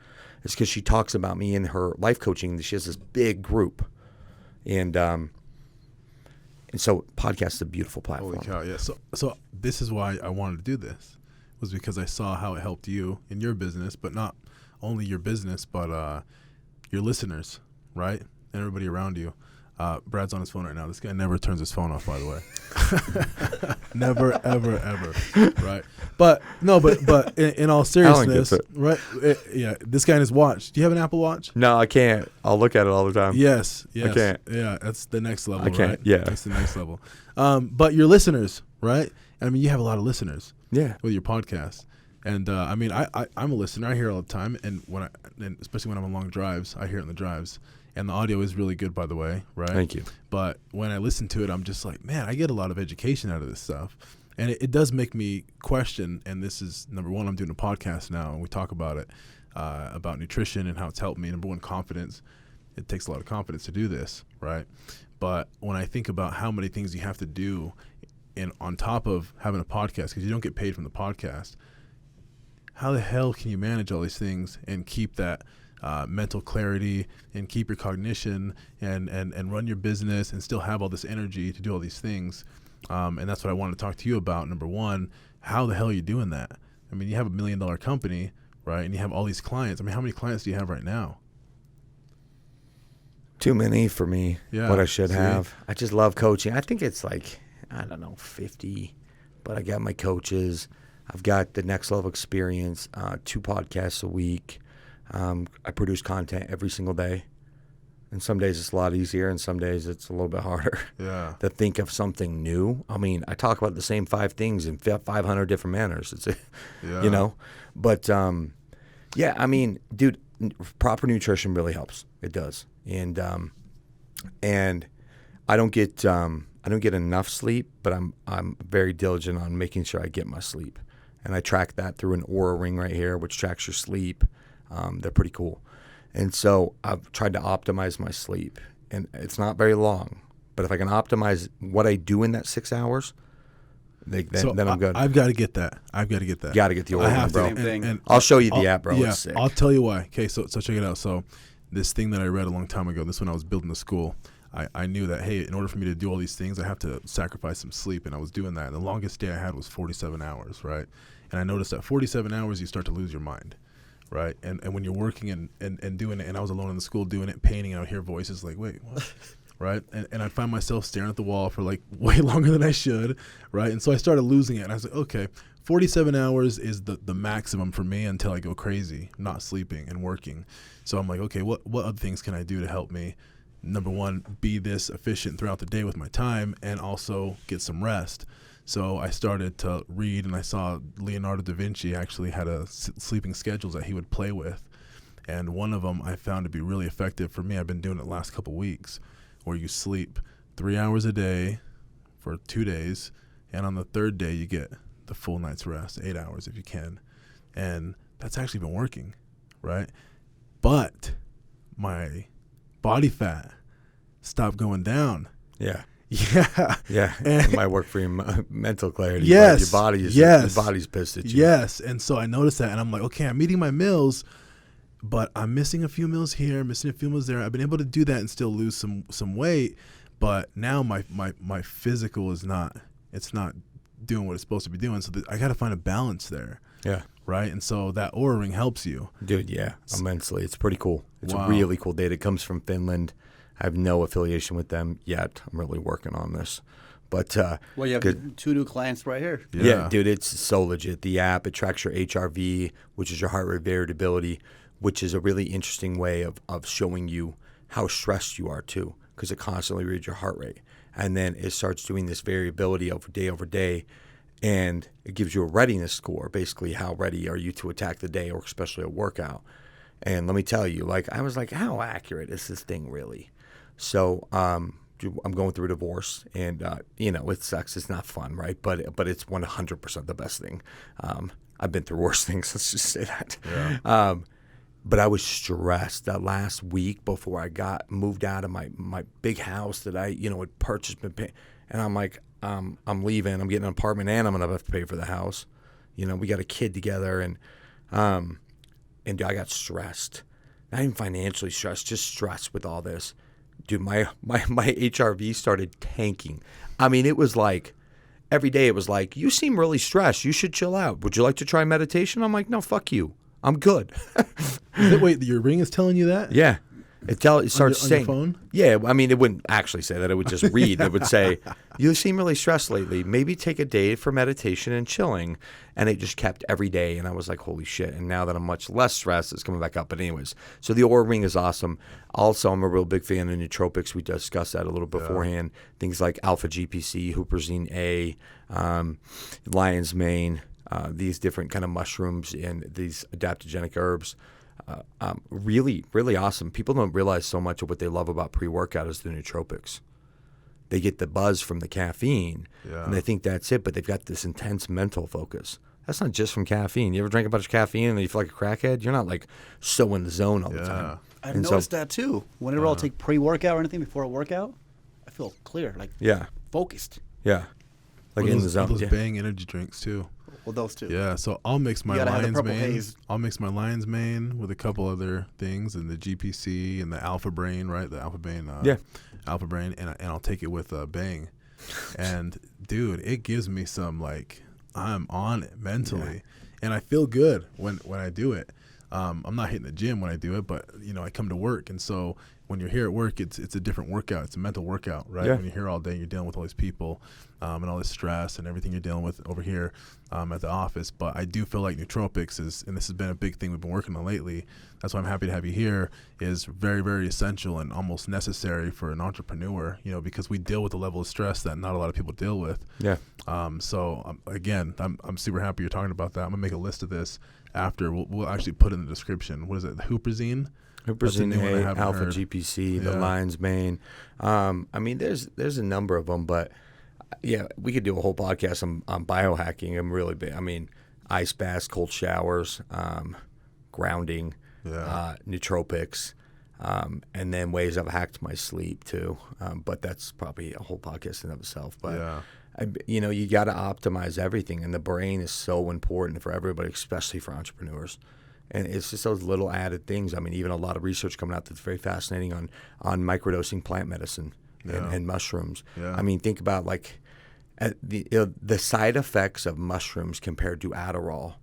C: It's because she talks about me in her life coaching. She has this big group. And so podcast is a beautiful platform.
B: Holy cow, yeah. So this is why I wanted to do this, was because I saw how it helped you in your business, but not only your business, but your listeners, right? And everybody around you. Brad's on his phone right now. This guy never turns his phone off, by the way. Never, ever, ever. Right? But in all seriousness, right? Yeah, this guy in his watch. Do you have an Apple Watch?
C: No, I can't. I'll look at it all the time.
B: Yes.
C: I can't.
B: Yeah, that's the next level,
C: I can't.
B: right?
C: Yeah.
B: That's the next level. But your listeners, right? I mean, you have a lot of listeners.
C: Yeah.
B: With your podcast. And I mean, I'm a listener. I hear it all the time, and especially when I'm on long drives, I hear it in the drives. And the audio is really good, by the way, right?
C: Thank you.
B: But when I listen to it, I'm just like, man, I get a lot of education out of this stuff. And it does make me question, and this is, number one, I'm doing a podcast now, and we talk about it, about nutrition and how it's helped me. Number one, confidence. It takes a lot of confidence to do this, right? But when I think about how many things you have to do on top of having a podcast, because you don't get paid from the podcast, how the hell can you manage all these things and keep that mental clarity and keep your cognition and run your business and still have all this energy to do all these things? And that's what I wanted to talk to you about. Number one, how the hell are you doing that? I mean, you have $1 million company, right? And you have all these clients. I mean, how many clients do you have right now?
C: Too many for me, what I should have. I just love coaching. I think it's like, I don't know, 50. But I got my coaches. I've got the next level experience, 2 podcasts a week. I produce content every single day. And some days it's a lot easier, and some days it's a little bit harder to think of something new. I mean, I talk about the same 5 things in 500 different manners. It's, you know, but yeah, I mean, dude, proper nutrition really helps. It does, and I don't get enough sleep, but I'm very diligent on making sure I get my sleep, and I track that through an Oura ring right here, which tracks your sleep. They're pretty cool. And so I've tried to optimize my sleep, and it's not very long. But if I can optimize what I do in that 6 hours, then I'm good.
B: I've got to get that. Got to get the
C: Oura ring, bro.
E: Same thing.
B: And
C: I'll show you the app, bro.
B: Yeah,
C: It's sick.
B: I'll tell you why. Okay, so check it out. So this thing that I read a long time ago, this when I was building the school, I knew that, hey, in order for me to do all these things, I have to sacrifice some sleep, and I was doing that. And the longest day I had was 47 hours, right? And I noticed that 47 hours, you start to lose your mind. right? And when you're working and doing it, and I was alone in the school doing it, painting, and I would hear voices like, wait, what? Right? And I'd find myself staring at the wall for like way longer than I should, right? And so I started losing it, and I was like, okay, 47 hours is the maximum for me until I go crazy, not sleeping and working. So I'm like, okay, what other things can I do to help me, number one, be this efficient throughout the day with my time and also get some rest? So I started to read, and I saw Leonardo da Vinci actually had sleeping schedules that he would play with. And one of them I found to be really effective for me. I've been doing it the last couple weeks, where you sleep 3 hours a day for 2 days, and on the third day you get the full night's rest, 8 hours if you can. And that's actually been working, right? But my body fat stopped going down.
C: Yeah.
B: Yeah.
C: Yeah. It might work for your mental clarity.
B: Yes.
C: But your body's pissed at you.
B: Yes. And so I noticed that, and I'm like, okay, I'm eating my meals, but I'm missing a few meals here, missing a few meals there. I've been able to do that and still lose some weight, but now my physical is not doing what it's supposed to be doing. So I got to find a balance there.
C: Yeah.
B: Right. And so that Oura Ring helps you.
C: Dude, yeah, immensely. It's pretty cool. It's
B: Wow.
C: really cool data. It comes from Finland. I have no affiliation with them yet. I'm really working on this. But
E: Well, you have
C: good.
E: 2 new clients right here.
C: Yeah, dude, it's so legit. The app, it tracks your HRV, which is your heart rate variability, which is a really interesting way of showing you how stressed you are too, because it constantly reads your heart rate. And then it starts doing this variability over day, and it gives you a readiness score, basically how ready are you to attack the day, or especially a workout. And let me tell you, like, I was like, how accurate is this thing really? So I'm going through a divorce, and it sucks. It's not fun, right? But it's 100% the best thing. I've been through worse things. Let's just say that.
B: Yeah.
C: But I was stressed that last week before I got moved out of my big house that I had purchased, and I'm like, I'm leaving. I'm getting an apartment, and I'm gonna have to pay for the house. We got a kid together, and I got stressed. Not even financially stressed, just stressed with all this. Dude, my HRV started tanking. I mean, it was like every day it was like, you seem really stressed. You should chill out. Would you like to try meditation? I'm like, no, fuck you. I'm good.
B: Wait, your ring is telling you that?
C: Yeah. It starts
B: on
C: saying.
B: your phone?
C: Yeah, I mean, it wouldn't actually say that. It would just read. It would say, you seem really stressed lately. Maybe take a day for meditation and chilling. And it just kept every day. And I was like, holy shit. And now that I'm much less stressed, it's coming back up. But anyways, so the Oura Ring is awesome. Also, I'm a real big fan of nootropics. We discussed that a little beforehand. Things like alpha GPC, huperzine A, lion's mane, these different kind of mushrooms and these adaptogenic herbs. Really, really awesome. People don't realize so much of what they love about pre-workout is the nootropics. They get the buzz from the caffeine, and they think that's it, but they've got this intense mental focus. That's not just from caffeine. You ever drink a bunch of caffeine and then you feel like a crackhead? You're not like so in the zone all the time.
E: I've noticed that too. Whenever I'll take pre-workout or anything before a workout, I feel clear, like focused.
C: Yeah. Like in the zone.
B: Those Bang energy drinks too.
E: Well, those two.
B: Yeah, so I'll mix my
E: You gotta have the
B: lion's
E: purple
B: mane.
E: haze.
B: I'll mix my lion's mane with a couple other things, and the GPC and the Alpha Brain, right? The Alpha Brain. Alpha Brain, and I'll take it with Bang. And dude, it gives me some like I'm on it mentally, and I feel good when I do it. I'm not hitting the gym when I do it, but I come to work, and so when you're here at work, it's a different workout. It's a mental workout, right?
C: Yeah.
B: When you're here all day, you're dealing with all these people and all this stress and everything you're dealing with over here at the office. But I do feel like nootropics is, and this has been a big thing we've been working on lately. That's why I'm happy to have you here. Is very, very essential and almost necessary for an entrepreneur. Because we deal with a level of stress that not a lot of people deal with.
C: Yeah.
B: So again, I'm super happy you're talking about that. I'm gonna make a list of this after. We'll actually put in the description. What is it? The huperzine.
C: Huperzine A, alpha
B: heard.
C: GPC, the lion's mane. I mean, there's a number of them, but yeah, we could do a whole podcast on biohacking. I'm really big. I mean, ice baths, cold showers, grounding, nootropics, and then ways I've hacked my sleep too. But that's probably a whole podcast in of itself. But you got to optimize everything, and the brain is so important for everybody, especially for entrepreneurs. And it's just those little added things. I mean, even a lot of research coming out that's very fascinating on microdosing plant medicine and mushrooms. Yeah. I mean, think about like the side effects of mushrooms compared to Adderall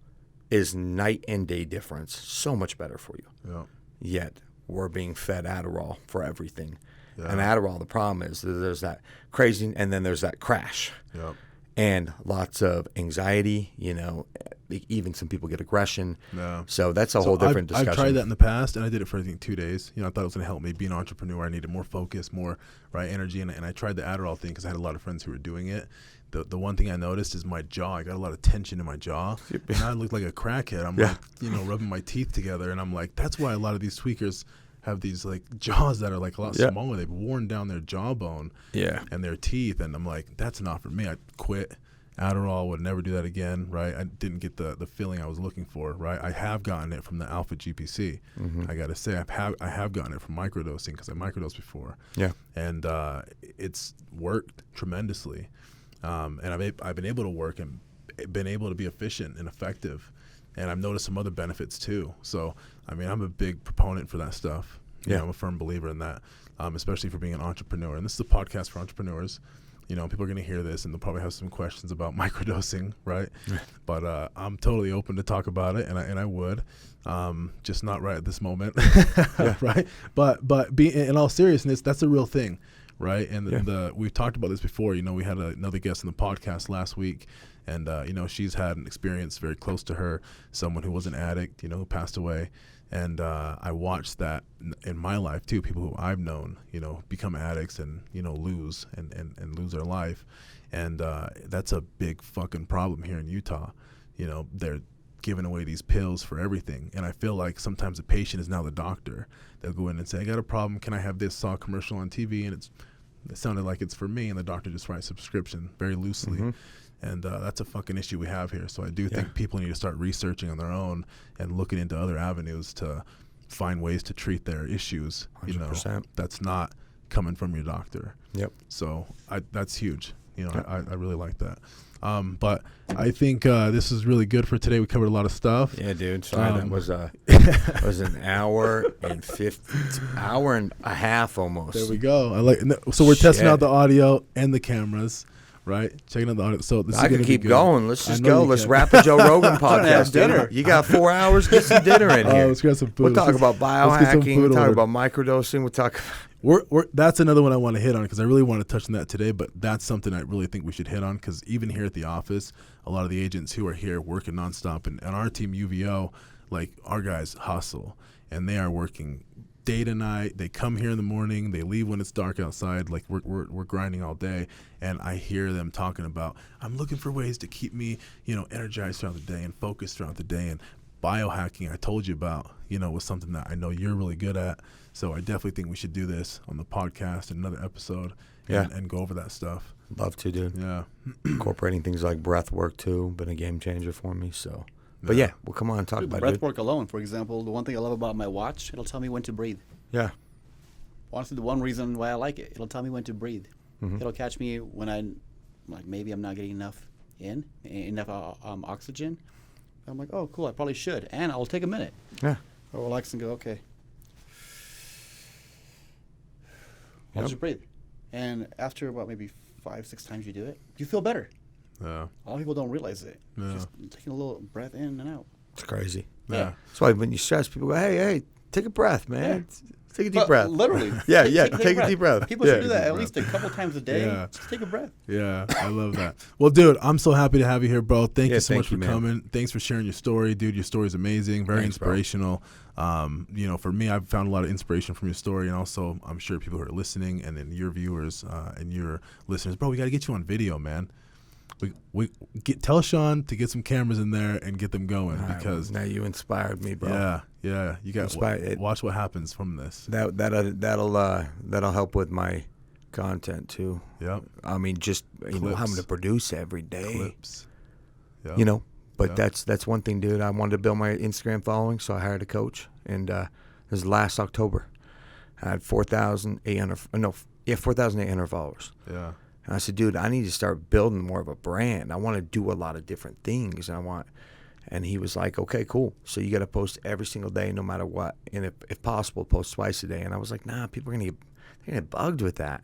C: is night and day difference. So much better for you.
B: Yeah.
C: Yet we're being fed Adderall for everything.
B: Yeah.
C: And Adderall, the problem is that there's that crazy, and then there's that crash.
B: Yep.
C: And lots of anxiety, even some people get aggression.
B: Yeah.
C: So that's a whole different discussion.
B: I've tried that in the past, and I did it for, I think, 2 days. I thought it was going to help me be an entrepreneur. I needed more focus, more energy, and I tried the Adderall thing because I had a lot of friends who were doing it. The one thing I noticed is my jaw. I got a lot of tension in my jaw, and I looked like a crackhead. I'm rubbing my teeth together, and I'm like, that's why a lot of these tweakers have these like jaws that are like a lot smaller. They've worn down their jawbone and their teeth, and I'm like, that's not for me. I quit. Adderall, would never do that again, right? I didn't get the feeling I was looking for, right? I have gotten it from the alpha GPC. I got to say, I have gotten it from microdosing because I microdosed before. Yeah. And it's worked tremendously. And I've been able to work and been able to be efficient and effective. And I've noticed some other benefits too. So, I'm a big proponent for that stuff. I'm a firm believer in that, especially for being an entrepreneur. And this is a podcast for entrepreneurs. People are going to hear this and they'll probably have some questions about microdosing, right? But I'm totally open to talk about it, and I would, just not right at this moment, right? But in all seriousness, that's a real thing, right? And we've talked about this before. We had another guest on the podcast last week, and she's had an experience very close to her, someone who was an addict, who passed away. And I watched that in my life too. People who I've known, become addicts and lose and lose their life, and that's a big fucking problem here in Utah. They're giving away these pills for everything, and I feel like sometimes the patient is now the doctor. They'll go in and say, "I got a problem. Can I have this?" Saw a commercial on TV, and it sounded like it's for me, and the doctor just writes a prescription very loosely. And that's a fucking issue we have here. So I do think people need to start researching on their own and looking into other avenues to find ways to treat their issues.
C: 100%.
B: That's not coming from your doctor. Yep. So that's huge. I really like that. But I think this is really good for today. We covered a lot of stuff.
C: Yeah, dude. Sorry, that was an hour and a half almost.
B: There we go. So we're testing out the audio and the cameras. Right, checking out the audio. So this
C: I
B: is
C: could keep going. Let's just go. Let's wrap the Joe Rogan podcast. Dinner. You got 4 hours. Get some dinner in here.
B: Let's get some food.
C: We'll talk about biohacking. We'll talk about microdosing. We'll talk.
B: That's another one I want to hit on because I really want to touch on that today. But that's something I really think we should hit on because even here at the office, a lot of the agents who are here working nonstop, and our team UVO, like our guys hustle, and they are working day to night. They come here in the morning, they leave when it's dark outside. Like we're grinding all day, and I hear them talking about, I'm looking for ways to keep me energized throughout the day and focused throughout the day. And biohacking I told you about was something that I know you're really good at, so I definitely think we should do this on the podcast in another episode and go over that stuff.
C: Love to, dude. Incorporating things like breath work too, been a game changer for me. So but well, come on and talk about it.
E: Breath work alone, for example, the one thing I love about my watch, it'll tell me when to breathe. Yeah. Honestly, the one reason why I like it, it'll tell me when to breathe. It'll catch me when maybe I'm not getting enough oxygen. I'm like, oh, cool, I probably should. And I'll take a minute. Yeah. I'll relax and go, okay. I'll just breathe. And after about maybe 5-6 times you do it, you feel better. Yeah. A lot of people don't realize it. Just taking a little breath in and out.
C: It's crazy. Yeah. That's why when you stress, people go, hey, take a breath, man. Take a deep breath.
E: Literally.
C: Take a deep breath.
E: People should do that at least a couple times a day. Just take a breath.
B: Yeah, I love that. Well, dude, I'm so happy to have you here, bro. Thank you so much for coming. Thanks for sharing your story, dude. Your story is amazing. Very inspirational. For me, I've found a lot of inspiration from your story, and also I'm sure people who are listening and then your viewers and your listeners, bro, we got to get you on video, man. Tell Sean to get some cameras in there and get them going because
C: now you inspired me, bro.
B: Yeah. You got watch what happens from this.
C: That'll help with my content too.
B: Yep.
C: Just having to produce every day.
B: Clips. Yep.
C: But that's one thing, dude. I wanted to build my Instagram following, so I hired a coach, and this was last October. I had 4,800 followers. Yeah. And I said, dude, I need to start building more of a brand. I want to do a lot of different things. And he was like, okay, cool. So you got to post every single day, no matter what. And if possible, post twice a day. And I was like, nah, people are going to get bugged with that.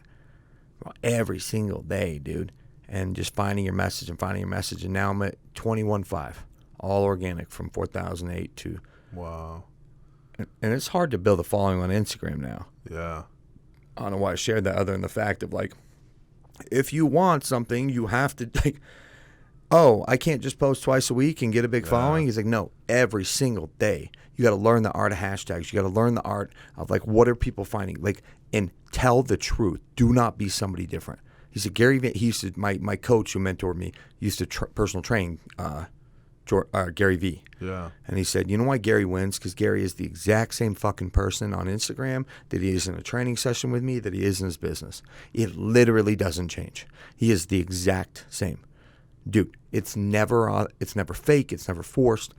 C: Well, every single day, dude. And just finding your message. And now I'm at 21.5 all organic from 4008 to.
B: Wow.
C: And it's hard to build a following on Instagram now.
B: Yeah.
C: I don't know why I shared that other than the fact of like, if you want something, you have to like, oh, I can't just post twice a week and get a big following. He's like, no, every single day. You got to learn the art of hashtags. You got to learn the art of like, what are people finding? Like, and tell the truth. Do not be somebody different. He said, Gary, he used to, my coach who mentored me used to personal train Gary V.
B: Yeah.
C: And he said, you know why Gary wins? Because Gary is the exact same fucking person on Instagram that he is in a training session with me, that he is in his business. It literally doesn't change. He is the exact same. Dude, it's never fake. It's never forced.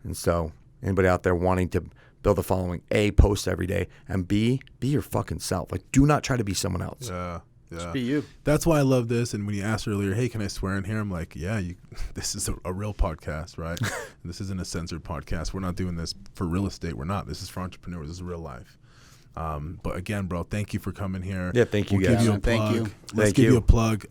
C: And so anybody out there wanting to build a following, A, post every day, and B, be your fucking self. Like, do not try to be someone else.
B: Yeah. Yeah.
E: Just be you.
B: That's why I love this. And when you asked earlier, hey, can I swear in here? I'm like, yeah, this is a real podcast, right? This isn't a censored podcast. We're not doing this for real estate. We're not. This is for entrepreneurs. This is real life. But again, bro, thank you for coming here.
C: Yeah, thank you,
B: we'll
C: guys.
B: Give you a plug.
E: Thank you.
B: Let's give you a plug.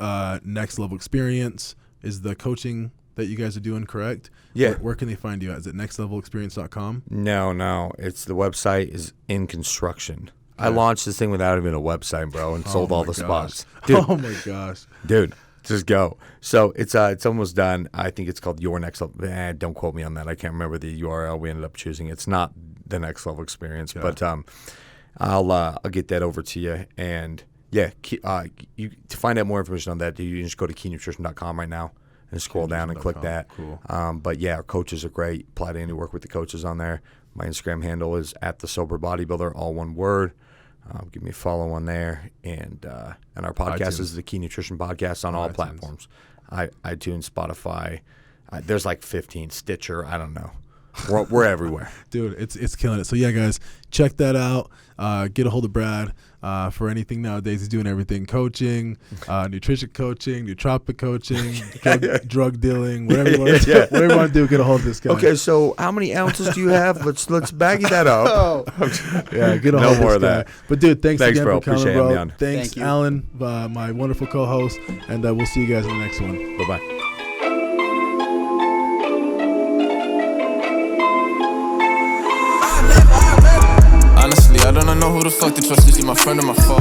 B: Next Level Experience is the coaching that you guys are doing, correct?
C: Yeah.
B: Where can they find you at? Is it nextlevelexperience.com?
C: No. It's the website is in construction. I launched this thing without even a website, bro, and sold all the spots. Dude,
B: Oh my gosh.
C: dude, just go. So it's almost done. I think it's called Your Next Level. Don't quote me on that. I can't remember the URL we ended up choosing. It's not the Next Level Experience, but I'll get that over to you. And yeah, you to find out more information on that, you can just go to keynutrition.com right now and scroll down and click that.
B: Cool.
C: But yeah, our coaches are great. Apply to any work with the coaches on there. My Instagram handle is @thesoberbodybuilder, all one word. Give me a follow on there, and our podcast is the Key Nutrition Podcast on all platforms. iTunes, Spotify. There's like 15. Stitcher. I don't know. We're everywhere,
B: dude. It's killing it. So yeah, guys, check that out. Get a hold of Brad for anything nowadays. He's doing everything: coaching, nutrition coaching, nootropic coaching, drug dealing, whatever you want to do. Get a hold of this guy.
C: Okay, so how many ounces do you have? Let's baggy that up.
B: Yeah, get a hold of this guy. But dude, thanks again
C: bro.
B: for coming,
C: Appreciate
B: bro.
C: having me on.
B: Thanks,
E: Thank you.
B: Alan, my wonderful co-host, and we'll see you guys in the next one.
C: Bye bye.
A: Honestly, I don't know who the fuck to trust. Is he my friend or my foe?